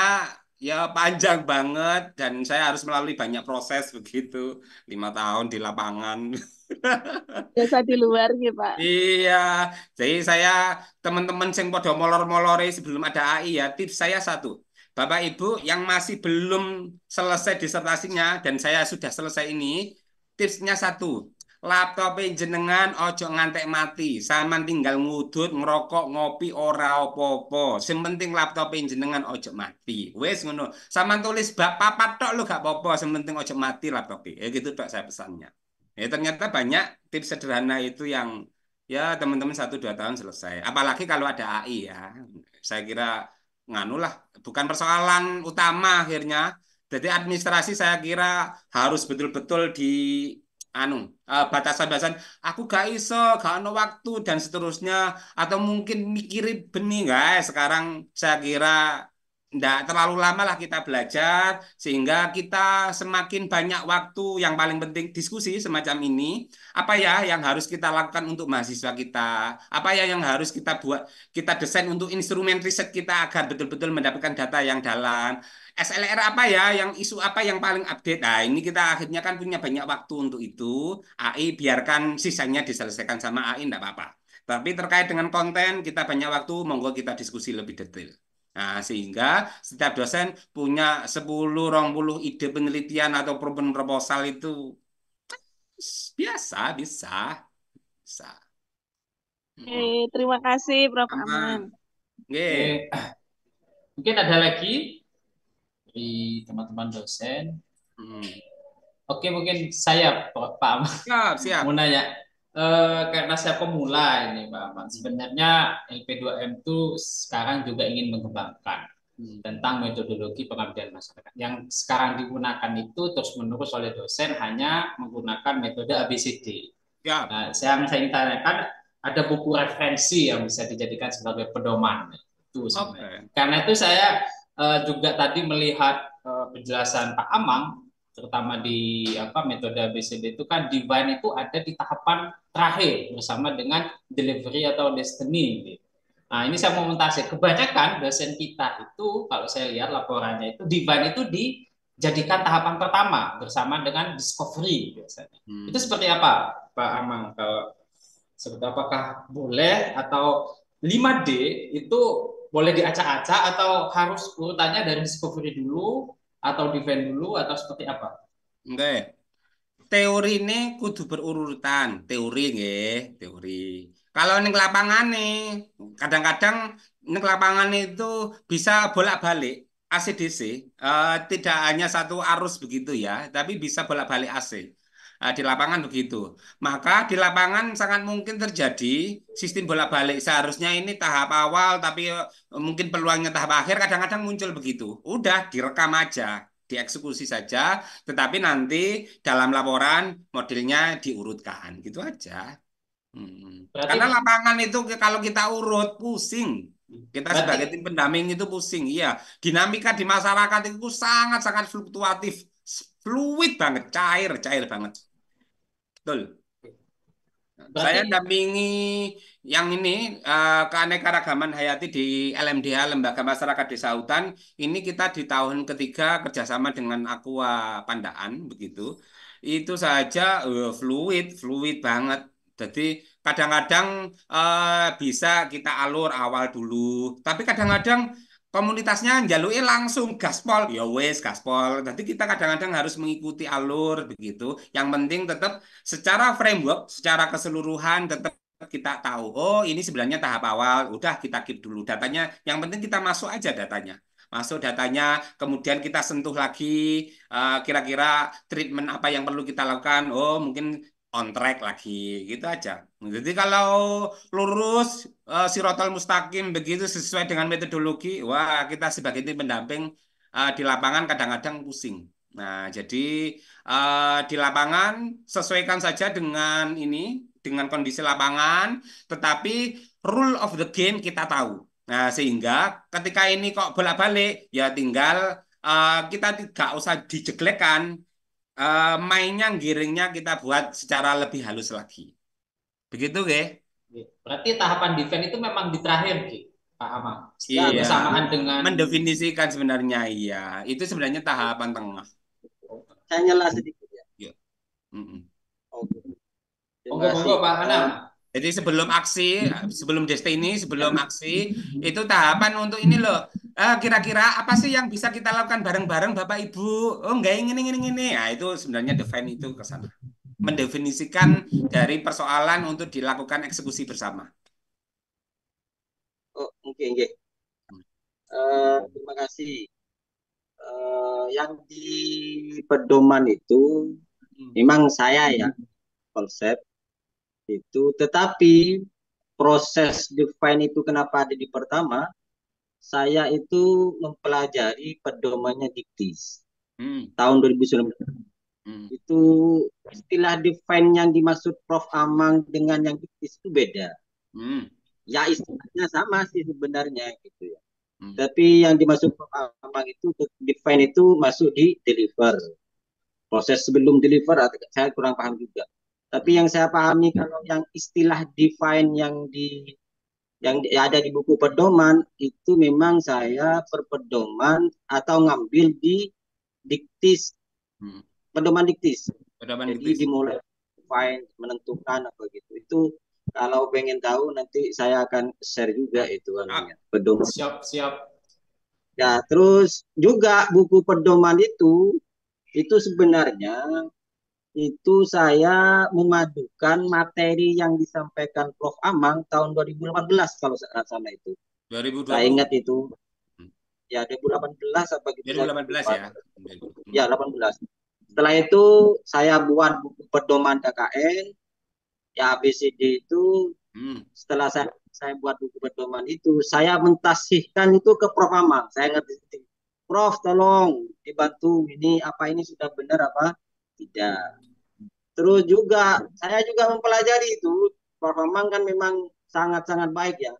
ya panjang banget dan saya harus melalui banyak proses begitu. 5 tahun di lapangan. Biasa di luar gitu, Pak. Iya, jadi saya teman-teman sing podo molor-molore sebelum ada AI ya, tips saya satu. Bapak Ibu yang masih belum selesai disertasinya dan saya sudah selesai ini, tipsnya satu. Laptop jenengan ojo ngantek mati, sama tinggal ngudut, ngerokok, ngopi ora opo-opo. Sing penting laptop jenengan ojo mati. Wes ngono. Sama tulis bab papat tok lu gak apa-apa, sing penting ojo mati laptop. Ya gitu tok saya pesannya. Ya ternyata banyak tips sederhana itu yang ya teman-teman 1 2 tahun selesai. Apalagi kalau ada AI ya. Saya kira nganu lah, bukan persoalan utama akhirnya. Jadi administrasi saya kira harus betul-betul di anu batasan-batasan aku gak iso, gak ono waktu dan seterusnya atau mungkin mikirin benih guys. Sekarang saya kira nggak terlalu lama lah kita belajar sehingga kita semakin banyak waktu yang paling penting diskusi semacam ini apa ya yang harus kita lakukan untuk mahasiswa kita apa ya yang harus kita buat kita desain untuk instrumen riset kita agar betul-betul mendapatkan data yang dalam SLR apa ya yang isu apa yang paling update nah ini kita akhirnya kan punya banyak waktu untuk itu AI biarkan sisanya diselesaikan sama AI enggak apa-apa tapi terkait dengan konten kita banyak waktu monggo kita diskusi lebih detail. Nah, sehingga setiap dosen punya 10 20 ide penelitian atau problem proposal itu biasa, bisa, bisa. Oke, Mm-mm. terima kasih Prof. Amang. Aman. Nggih. Oke, mungkin ada lagi dari teman-teman dosen. Mm. Oke, mungkin saya Pak Aman Siap, siap. mau nanya. Karena saya pemula ini Pak Aman. Sebenarnya LP2M itu sekarang juga ingin mengembangkan Mm. tentang metodologi pengabdian masyarakat. Yang sekarang digunakan itu terus-menerus oleh dosen hanya menggunakan metode ABCD. Siap. Nah, saya ingin tanyakan, ada buku referensi yang bisa dijadikan sebagai pedoman itu sebenarnya. Oke. Karena itu saya juga tadi melihat penjelasan Pak Amang, terutama di metode ABCD itu kan divine itu ada di tahapan terakhir bersama dengan delivery atau destiny. Nah, ini saya mau mentasi. Kebanyakan dosen kita itu, kalau saya lihat laporannya itu, divine itu dijadikan tahapan pertama bersama dengan discovery biasanya. Itu Hmm. seperti apa, Pak Amang, kalau Sebetulnya apakah boleh atau 5D itu boleh diacak-acak atau harus urutannya dari discovery dulu atau defend dulu atau seperti apa? Oke. Teori ini kudu berurutan, teori nggih, teori. Kalau ning lapangan nih, kadang-kadang ning lapangan itu bisa bolak-balik AC/DC, tidak hanya satu arus begitu ya, tapi bisa bolak-balik AC. Di lapangan begitu. Maka di lapangan sangat mungkin terjadi sistem bolak-balik. Seharusnya ini tahap awal, tapi mungkin peluangnya tahap akhir. Kadang-kadang muncul begitu. Udah direkam aja, dieksekusi saja. Tetapi nanti dalam laporan modelnya diurutkan, gitu aja. Berarti Karena lapangan itu kalau kita urut pusing. Kita berarti sebagai tim pendamping itu pusing. Iya, dinamika di masyarakat itu sangat-sangat fluktuatif, fluid banget, cair, cair banget. Betul. berarti Saya dampingi yang ini keanekaragaman hayati di LMDH Lembaga Masyarakat Desa Hutan. Ini kita di tahun ketiga kerjasama dengan Aqua Pandaan begitu. Itu saja fluid, fluid banget. Jadi kadang-kadang bisa kita alur awal dulu, tapi kadang-kadang komunitasnya njaluknya langsung gaspol, ya wes gaspol. Nanti kita kadang-kadang harus mengikuti alur begitu. Yang penting tetap secara framework, secara keseluruhan tetap kita tahu, oh ini sebenarnya tahap awal, udah kita keep dulu datanya. Yang penting kita masuk aja datanya. Masuk datanya, kemudian kita sentuh lagi kira-kira treatment apa yang perlu kita lakukan. Oh, mungkin on track lagi, gitu aja. Jadi kalau lurus sirotol mustaqim begitu sesuai dengan metodologi, wah kita sebagai tim pendamping di lapangan kadang-kadang pusing. Nah, jadi di lapangan sesuaikan saja dengan ini, dengan kondisi lapangan, tetapi rule of the game kita tahu. Nah, sehingga ketika ini kok bolak-balik, ya tinggal kita tidak usah dijeglekan, mainnya, giringnya kita buat secara lebih halus lagi. Begitu, Ge? berarti tahapan defend itu memang di terakhir, Ki, Pak Amang. Ya, Iya, Bersamaan dengan mendefinisikan sebenarnya iya. Itu sebenarnya tahapan tengah. saya nyela sedikit ya. Iya. Mm-mm. Oke, terima monggo-monggo kasih. Pak Anam. Jadi sebelum aksi, sebelum Destiny, sebelum aksi, itu tahapan untuk ini loh. Kira-kira apa sih yang bisa kita lakukan bareng-bareng Bapak Ibu? Oh, enggak ini. Nah, itu sebenarnya define itu ke sana. Mendefinisikan dari persoalan untuk dilakukan eksekusi bersama. Oh, oke, oke. Terima kasih. Yang di pedoman itu memang saya ya konsep itu, tetapi proses define itu kenapa ada di pertama? Saya itu mempelajari pedomannya Diktis Hmm, tahun 2019. hmm, Itu istilah define yang dimaksud Prof. Amang dengan yang Diktis itu beda. hmm, Ya istilahnya sama sih sebenarnya gitu ya. hmm. Tapi yang dimaksud Prof. Amang itu define itu masuk di deliver. Proses sebelum deliver saya kurang paham juga. Tapi yang saya pahami kalau yang istilah define yang ada di buku pedoman itu memang saya perpedoman atau ngambil di diktis, Hmm. pedoman diktis. Pedoman Jadi diktis. dimulai define menentukan apa gitu. Itu kalau pengen tahu nanti saya akan share juga itu anunya pedoman. Siap. Ya, terus juga buku pedoman itu sebenarnya itu saya memadukan materi yang disampaikan Prof. Amang tahun 2018 kalau saya sama itu. Saya 2020. ingat itu. Hmm. Ya 2018 apa gitu saya 2018 lupa. ya. Ya 18. Setelah itu saya buat buku pedoman KKN. Ya ABCD itu Hmm. setelah saya buat buku pedoman itu saya mentasihkan itu ke Prof. Amang. Saya ngerti. Prof tolong dibantu ini apa ini sudah benar apa tidak. Terus juga saya juga mempelajari itu. Prof. Amang kan memang sangat-sangat baik ya.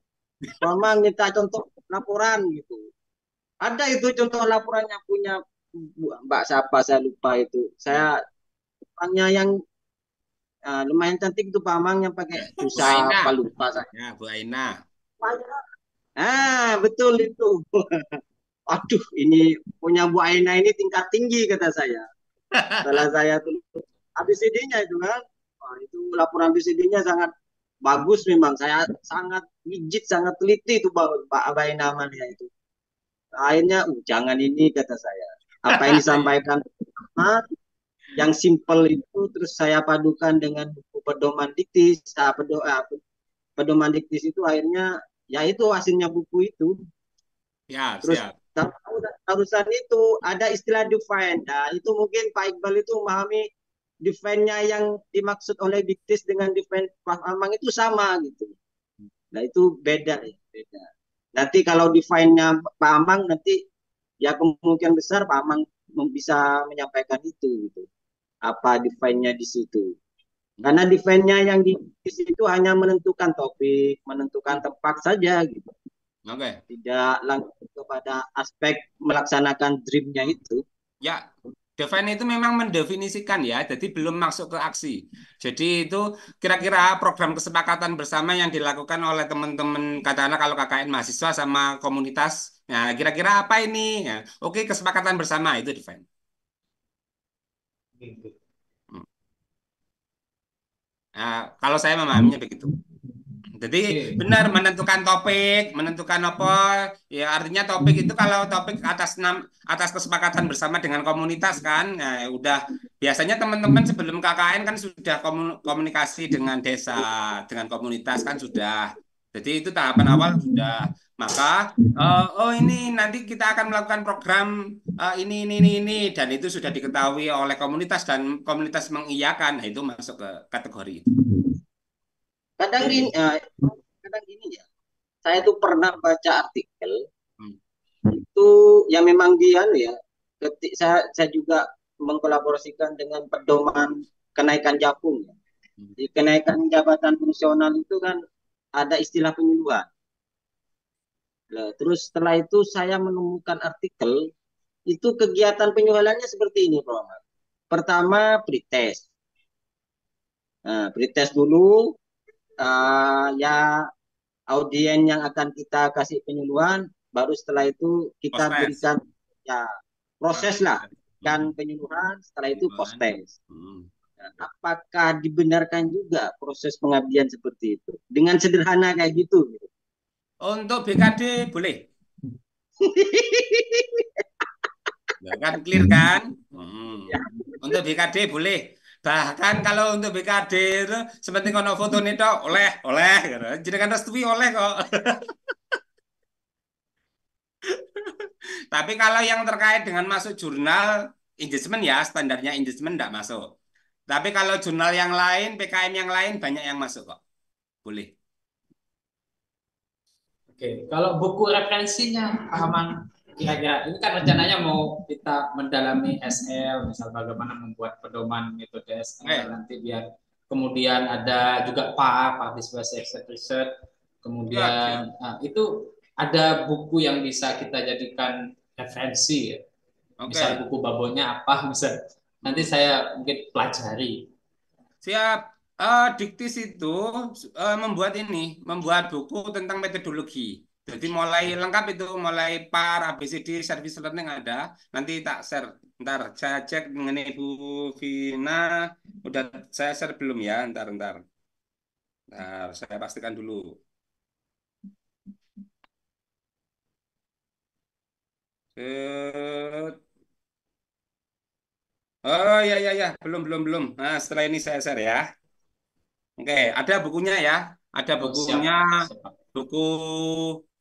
Prof. Amang minta contoh laporan gitu. Ada itu contoh laporannya punya Mbak siapa saya lupa itu. Saya orangnya yang lumayan cantik itu Pak Amang yang pakai Bu busa Aina. apa lupa saya. Ya, Bu Aina. Betul itu. Aduh, ini punya Bu Aina ini tingkat tinggi kata saya. Setelah saya tulis ABCD-nya itu kan, itu laporan ABCD-nya sangat bagus memang. Saya sangat rigid, sangat teliti itu Pak Abai namanya itu. Akhirnya, jangan ini kata saya. Apa yang disampaikan yang simple itu terus saya padukan dengan buku pedoman diktis, pedoman diktis itu akhirnya ya itu hasilnya buku itu. Siap, Terus siap. urusan itu ada istilah define. Nah, itu mungkin Pak Iqbal itu memahami define-nya yang dimaksud oleh diktis dengan define Pak Amang itu sama gitu. Nah, itu beda ya, beda. Nanti kalau define-nya Pak Amang nanti ya kemungkinan besar Pak Amang bisa menyampaikan itu gitu. Apa define-nya di situ. Karena define-nya yang di situ hanya menentukan topik, menentukan tempat saja gitu. Oke. Tidak langsung kepada aspek melaksanakan dream-nya itu. Ya, define itu memang mendefinisikan ya, jadi belum masuk ke aksi. Jadi itu kira-kira program kesepakatan bersama yang dilakukan oleh teman-teman, katakanlah kalau KKN mahasiswa sama komunitas. Nah, kira-kira apa ini? Ya, oke, kesepakatan bersama itu define. Hmm. Nah, kalau saya memahaminya begitu. Jadi benar menentukan topik, menentukan apa, ya artinya topik itu kalau topik atas kesepakatan bersama dengan komunitas kan, ya udah biasanya teman-teman sebelum KKN kan sudah komunikasi dengan desa, dengan komunitas kan sudah. Jadi itu tahapan awal sudah. Maka oh ini nanti kita akan melakukan program ini dan itu sudah diketahui oleh komunitas dan komunitas mengiyakan, nah, itu masuk ke kategori itu. Kadang gini, kadang gini ya. Saya tuh pernah baca artikel itu yang memang dia ya. Saya juga mengkolaborasikan dengan pedoman kenaikan Japung. Ya. Di kenaikan jabatan fungsional itu kan ada istilah penyuluhan. Nah, terus setelah itu saya menemukan artikel itu kegiatan penyuluhannya seperti ini, Bro. Pertama pretest. Nah, pretest dulu ya audien yang akan kita kasih penyuluhan, baru setelah itu kita Post-test. berikan ya proses lah kan penyuluhan, setelah itu post test. Nah, apakah dibenarkan juga proses pengabdian seperti itu dengan sederhana kayak gitu? Untuk BKD boleh. Nah, kan clear kan? Untuk BKD boleh. Bahkan kalau untuk BKD itu seperti kono foto nih dok, oleh gitu. Jadi kan restui oleh kok. Tapi kalau yang terkait dengan masuk jurnal engagement ya standarnya engagement tidak masuk. Tapi kalau jurnal yang lain, PKM yang lain banyak yang masuk kok. Boleh. Oke, kalau buku referensinya, Ahman, kira-kira ini kan rencananya mau kita mendalami SL, misal bagaimana membuat pedoman metode SL, nanti biar kemudian ada juga PAR, Participation Exit Research, kemudian itu ada buku yang bisa kita jadikan referensi, misal buku babonnya apa, misal nanti saya mungkin pelajari. Siap. Diktis itu membuat buku tentang metodologi. Jadi mulai lengkap itu, mulai PAR, ABCD, service learning ada. Nanti tak share. Ntar saya cek mengenai Bu Vina. Udah saya share belum ya? Ntar. Nah, saya pastikan dulu. Oh ya, belum. Nah, setelah ini saya share ya. Oke, ada bukunya ya. Ada bukunya, buku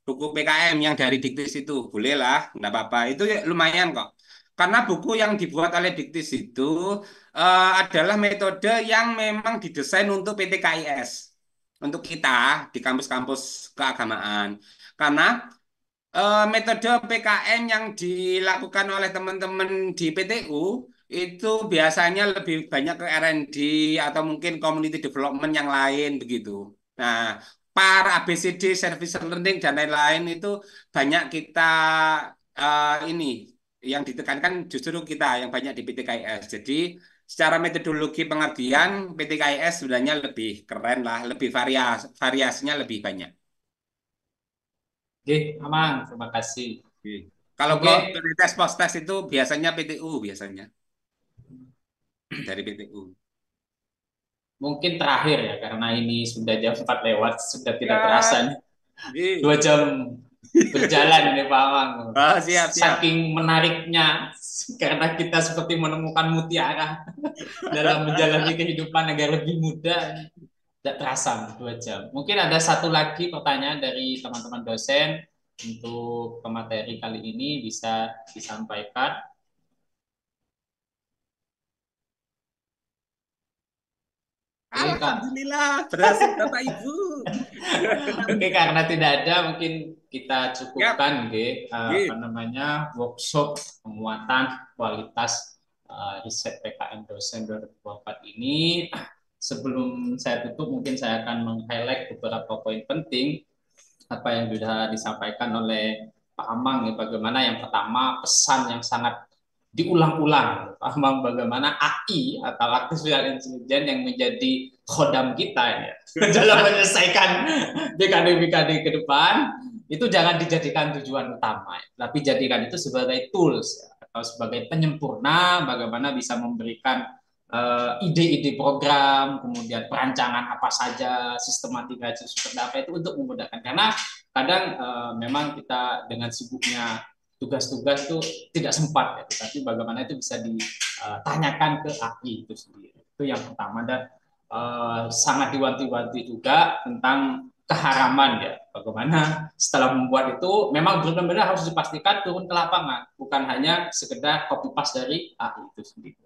buku PKM yang dari Diktis itu. Boleh lah, nggak apa-apa. Itu ya lumayan kok. Karena buku yang dibuat oleh Diktis itu adalah metode yang memang didesain untuk PTKIS. Untuk kita di kampus-kampus keagamaan. Karena metode PKM yang dilakukan oleh teman-teman di PTU itu biasanya lebih banyak ke R&D atau mungkin community development yang lain begitu. Nah, PAR, ABCD, service learning dan lain-lain itu banyak kita ini yang ditekankan justru kita yang banyak di PTKIS. Jadi secara metodologi pengabdian PTKIS sebenarnya lebih keren lah, lebih variasinya lebih banyak. Oke, aman. Terima kasih. Kalau tes post test itu biasanya PTU biasanya dari PTU. mungkin terakhir ya, karena ini sudah jam 4 lewat, sudah tidak Ya, terasa nih. Ji. 2 jam berjalan ini Pak Amang. Oh, siap. Saking menariknya, karena kita seperti menemukan mutiara dalam menjalani kehidupan agar lebih mudah. Tidak terasa 2 jam. Mungkin ada satu lagi pertanyaan dari teman-teman dosen untuk pemateri kali ini bisa disampaikan. Alhamdulillah, berhasil Bapak Ibu. Oke, karena tidak ada, mungkin kita cukupkan workshop penguatan kualitas riset PKM dosen 2024 ini. Sebelum saya tutup, mungkin saya akan meng-highlight beberapa poin penting apa yang sudah disampaikan oleh Pak Amang. Bagaimana yang pertama, pesan yang sangat diulang-ulang, Pak Amang, bagaimana AI atau artificial intelligence yang menjadi khodam kita ya dalam menyelesaikan BKD-BKD ke depan, itu jangan dijadikan tujuan utama, tapi jadikan itu sebagai tools atau sebagai penyempurna bagaimana bisa memberikan ide-ide program, kemudian perancangan apa saja, sistematika seperti apa itu untuk memudahkan. Karena kadang memang kita dengan sibuknya tugas-tugas itu tidak sempat ya, tapi bagaimana itu bisa ditanyakan ke AI itu sendiri. Itu yang pertama, dan sangat diwanti-wanti juga tentang keharaman ya. Bagaimana setelah membuat itu memang benar-benar harus dipastikan turun ke lapangan, bukan hanya sekedar copy paste dari AI itu sendiri.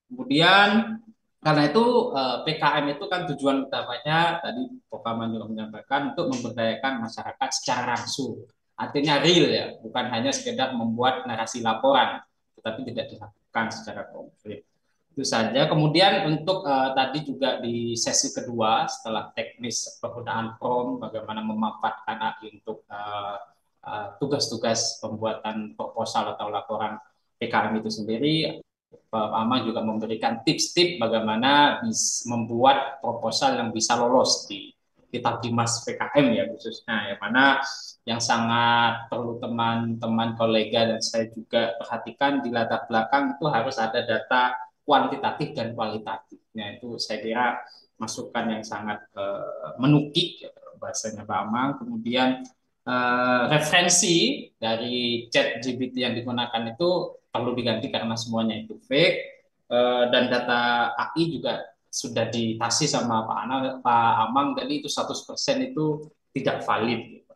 Kemudian karena itu PKM itu kan tujuan utamanya tadi Pak Kaman juga menyampaikan untuk memberdayakan masyarakat secara langsung. Artinya real ya, bukan hanya sekedar membuat narasi laporan, tetapi tidak dilakukan secara konkret. Itu saja. Kemudian untuk tadi juga di sesi kedua setelah teknis penggunaan prompt, bagaimana memanfaatkan AI untuk tugas-tugas pembuatan proposal atau laporan PKM itu sendiri, Pak Amang juga memberikan tips-tips bagaimana bisa membuat proposal yang bisa lolos di Kitab Dimas PKM ya khususnya, yang mana yang sangat perlu teman-teman kolega dan saya juga perhatikan di latar belakang itu harus ada data kuantitatif dan kualitatifnya. Itu saya kira masukan yang sangat menukik ya, bahasanya Pak Amang. Kemudian referensi dari ChatGPT yang digunakan itu perlu diganti karena semuanya itu fake, dan data AI juga sudah ditasi sama Pak Amang, jadi itu 100% itu tidak valid.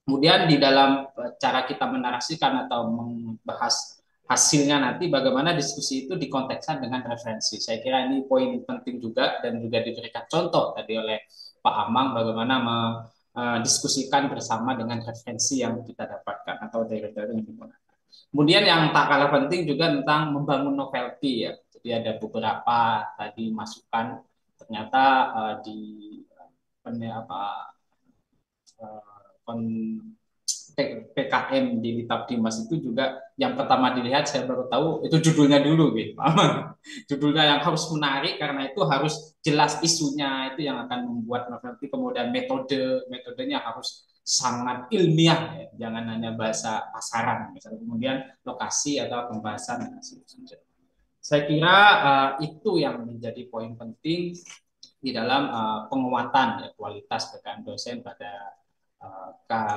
Kemudian di dalam cara kita menarasikan atau membahas hasilnya nanti, bagaimana diskusi itu dikontekskan dengan referensi. Saya kira ini poin penting juga, dan juga diberikan contoh tadi oleh Pak Amang bagaimana mendiskusikan bersama dengan referensi yang kita dapatkan atau teori-teori yang digunakan. Kemudian yang tak kalah penting juga tentang membangun novelty ya. Jadi ada beberapa tadi masukan, ternyata di PKM di Kitab Dimas itu juga yang pertama dilihat, saya baru tahu itu judulnya dulu gitu. Judulnya yang harus menarik, karena itu harus jelas isunya, itu yang akan membuat novelty. Kemudian metodenya harus sangat ilmiah ya, jangan hanya bahasa pasaran misalnya. Kemudian lokasi atau pembahasan. Saya kira itu yang menjadi poin penting di dalam penguatan ya, kualitas PKM dosen pada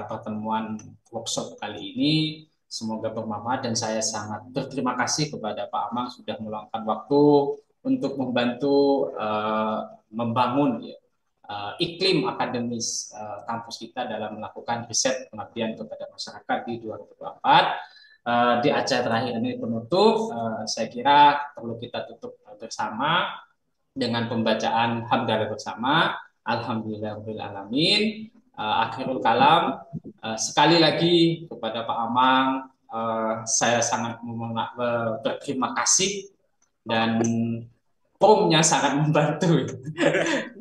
pertemuan workshop kali ini. Semoga bermanfaat, dan saya sangat berterima kasih kepada Pak Amang sudah meluangkan waktu untuk membantu membangun ya, iklim akademis kampus kita dalam melakukan riset pengabdian kepada masyarakat di 2024. Di acara terakhir ini penutup, saya kira perlu kita tutup bersama dengan pembacaan hamdalah bersama. Alhamdulillahirrahmanirrahim. Akhirul kalam, sekali lagi kepada Pak Amang, saya sangat berterima kasih, dan prompt-nya sangat membantu.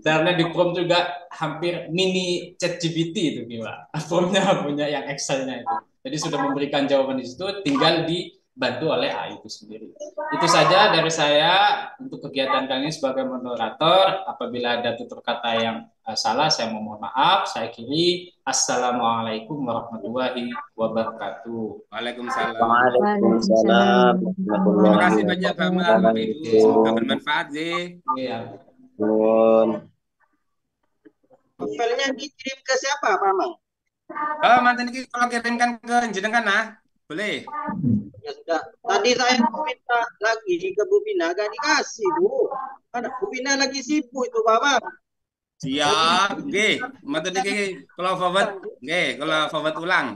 Karena di prompt juga hampir mini ChatGPT itu gila. Prompt-nya punya yang Excel-nya itu. Jadi sudah memberikan jawaban di situ, tinggal dibantu oleh AI itu sendiri. Itu saja dari saya untuk kegiatan kali ini sebagai moderator. Apabila ada tutur kata yang salah, saya mohon maaf. Saya akhiri. Assalamualaikum warahmatullahi wabarakatuh. Waalaikumsalam. Waalaikumsalam. Terima kasih banyak Bapak Ibu. Semoga bermanfaat sih. Iya. Belum. Novelnya dikirim ke siapa, Pak Mang? Oh, mantan ini kalau kirimkan ke jenengan nah, boleh. Ya sudah. Tadi saya mau minta lagi ke Bu Vina, gak dikasih, Bu. Ada Bu Vina lagi sibuk itu, Pak Mang. Lagi Siap, nggih. Mantan ini kalau forward, nggih, kalau forward ulang,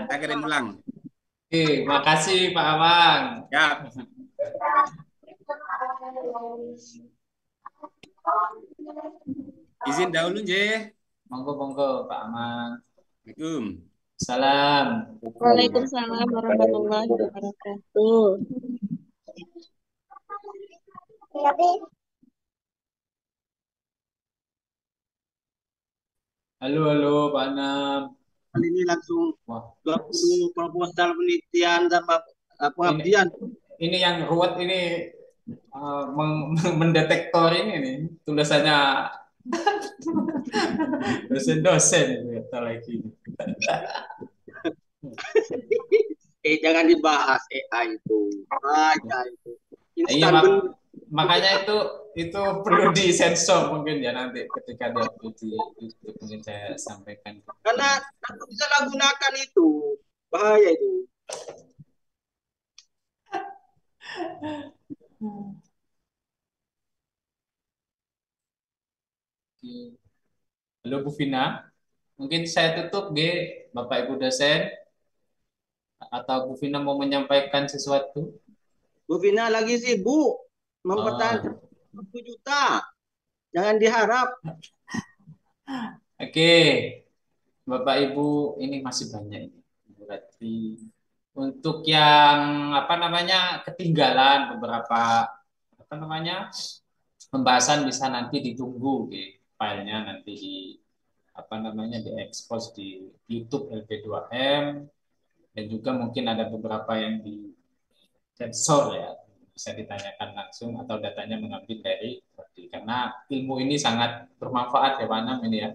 saya kirim ulang. Oke, makasih Pak Amang. Ya, izin dahulu, nggih. Monggo monggo Pak Amang. Assalamualaikum. Salam. Waalaikumsalam warahmatullahi wabarakatuh. Halo halo Pak Anam. kali ini langsung Wah, 20 proposal penelitian sama ini pengabdian. ini yang ruwet ini mendetektor ini nih tulisannya dosen-dosen kata lagi. Jangan dibahas AI itu. Aja itu. Iya Instan mak bener. makanya itu perlu disensor mungkin ya nanti ketika di-upload di YouTube mungkin saya sampaikan ke Karena tim. aku bisa gunakan itu. Bahaya itu. Halo Bu Vina, mungkin saya tutup G, Bapak Ibu dosen, atau Bu Vina mau menyampaikan sesuatu? Bu Vina lagi sibuk mempertahankan Oh, 1 juta. Jangan diharap. oke, Bapak Ibu ini masih banyak ini. Berarti untuk yang apa namanya ketinggalan beberapa apa namanya pembahasan bisa nanti ditunggu, gitu. Filenya nanti di apa namanya diekspos di YouTube LP2M dan juga mungkin ada beberapa yang di sensor ya bisa ditanyakan langsung atau datanya mengambil dari karena ilmu ini sangat bermanfaat ya Pak Anam ini ya.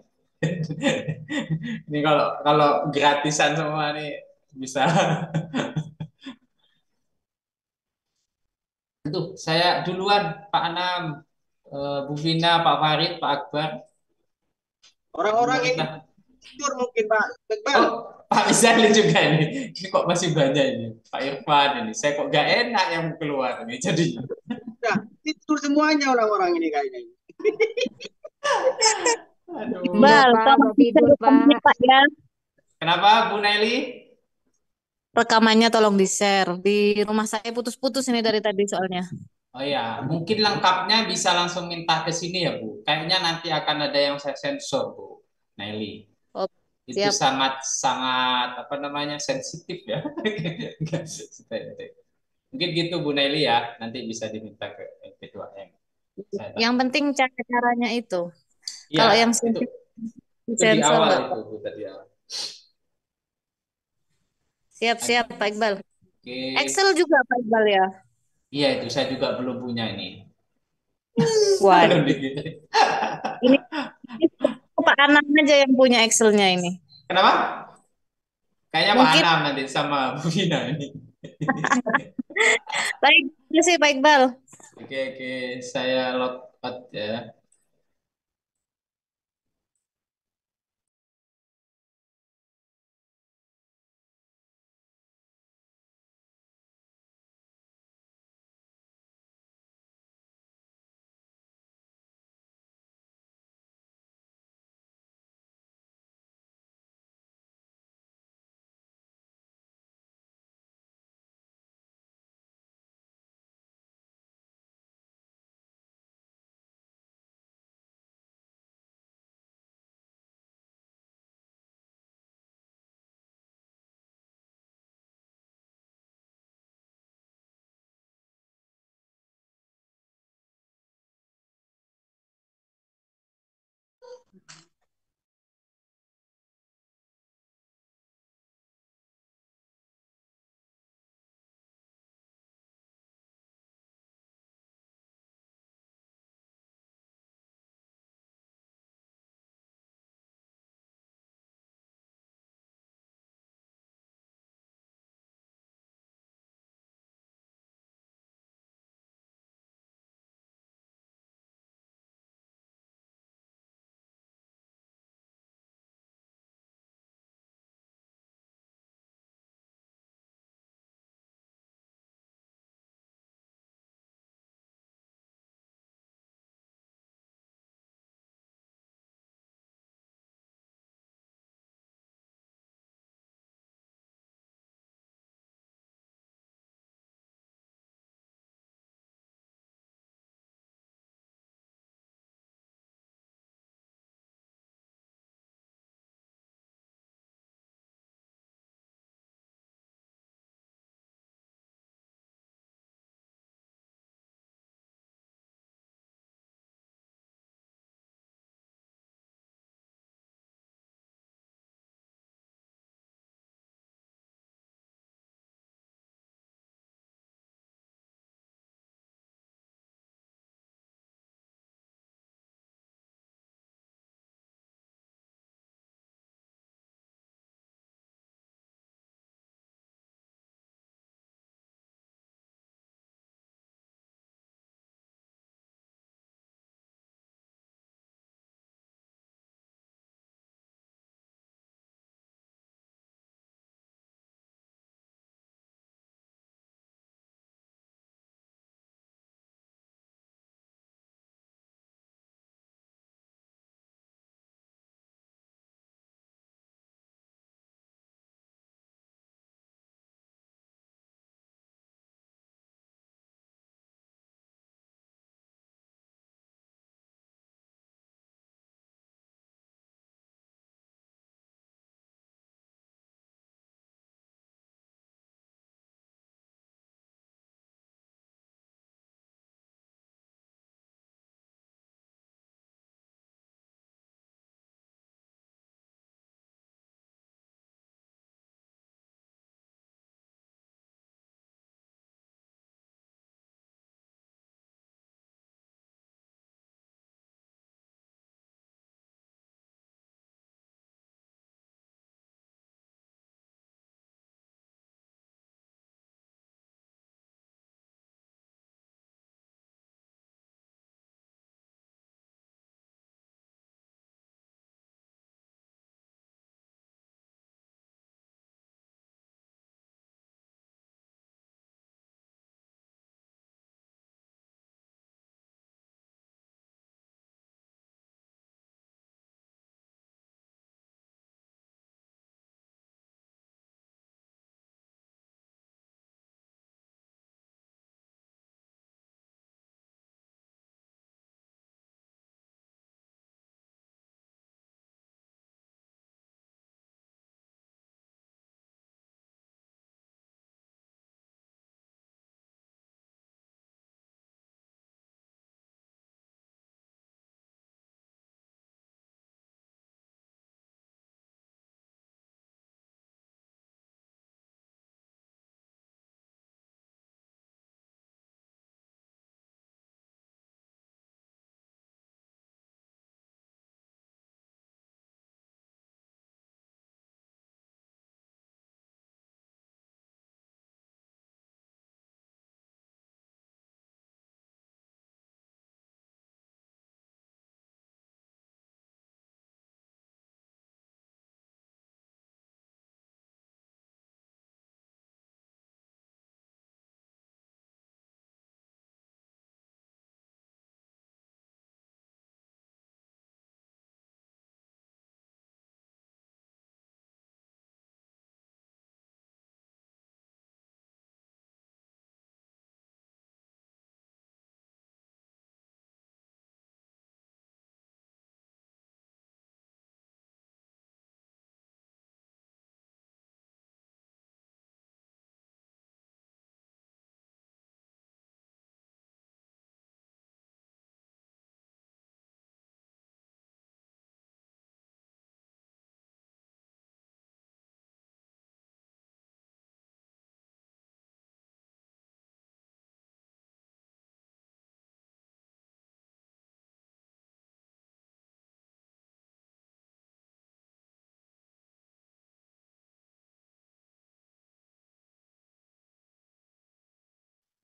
Ini kalau kalau gratisan semua nih bisa. Itu saya duluan Pak Anam, Bu Vina, Pak Farid, Pak Akbar. Orang-orang Mau ini kita. jujur mungkin Pak Iqbal. Oh, Pak Rizali juga ini. Ini kok masih banyak ini. Pak Irfan ini. Saya kok gak enak yang keluar ini. Jadi, Nah, tidur semuanya orang-orang ini kayaknya. aduh. Iya Iqbal, Pak, tolong udah tidur di-share Pak. Pak ya. Kenapa Bu Nelly? Rekamannya tolong di-share. Di rumah saya putus-putus ini dari tadi soalnya. Oh ya, mungkin lengkapnya bisa langsung minta ke sini ya Bu. Kayaknya nanti akan ada yang saya sensor Bu Nelly. Oh, Itu siap. sangat sangat apa namanya sensitif ya. Mungkin gitu Bu Nelly ya. Nanti bisa diminta ke LP2M. Saya Yang tanya. penting caranya itu. Iya, Kalau yang itu sensitif itu di sensor awal nggak itu apa. Bu tadi ya. Siap-siap Pak Iqbal. Oke. Excel juga Pak Iqbal ya. Iya itu saya juga belum punya ini. Belum Waduh. dikirim. Ini Pak Anam aja yang punya Excelnya ini. Kenapa? Kayaknya Pak Mungkin Anam nanti sama Bu Vina ini. baik. Terima kasih Pak Iqbal. Oke, oke, saya log out ya.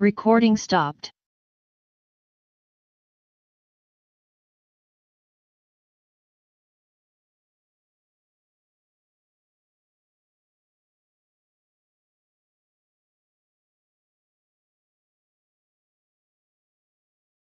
Recording stopped.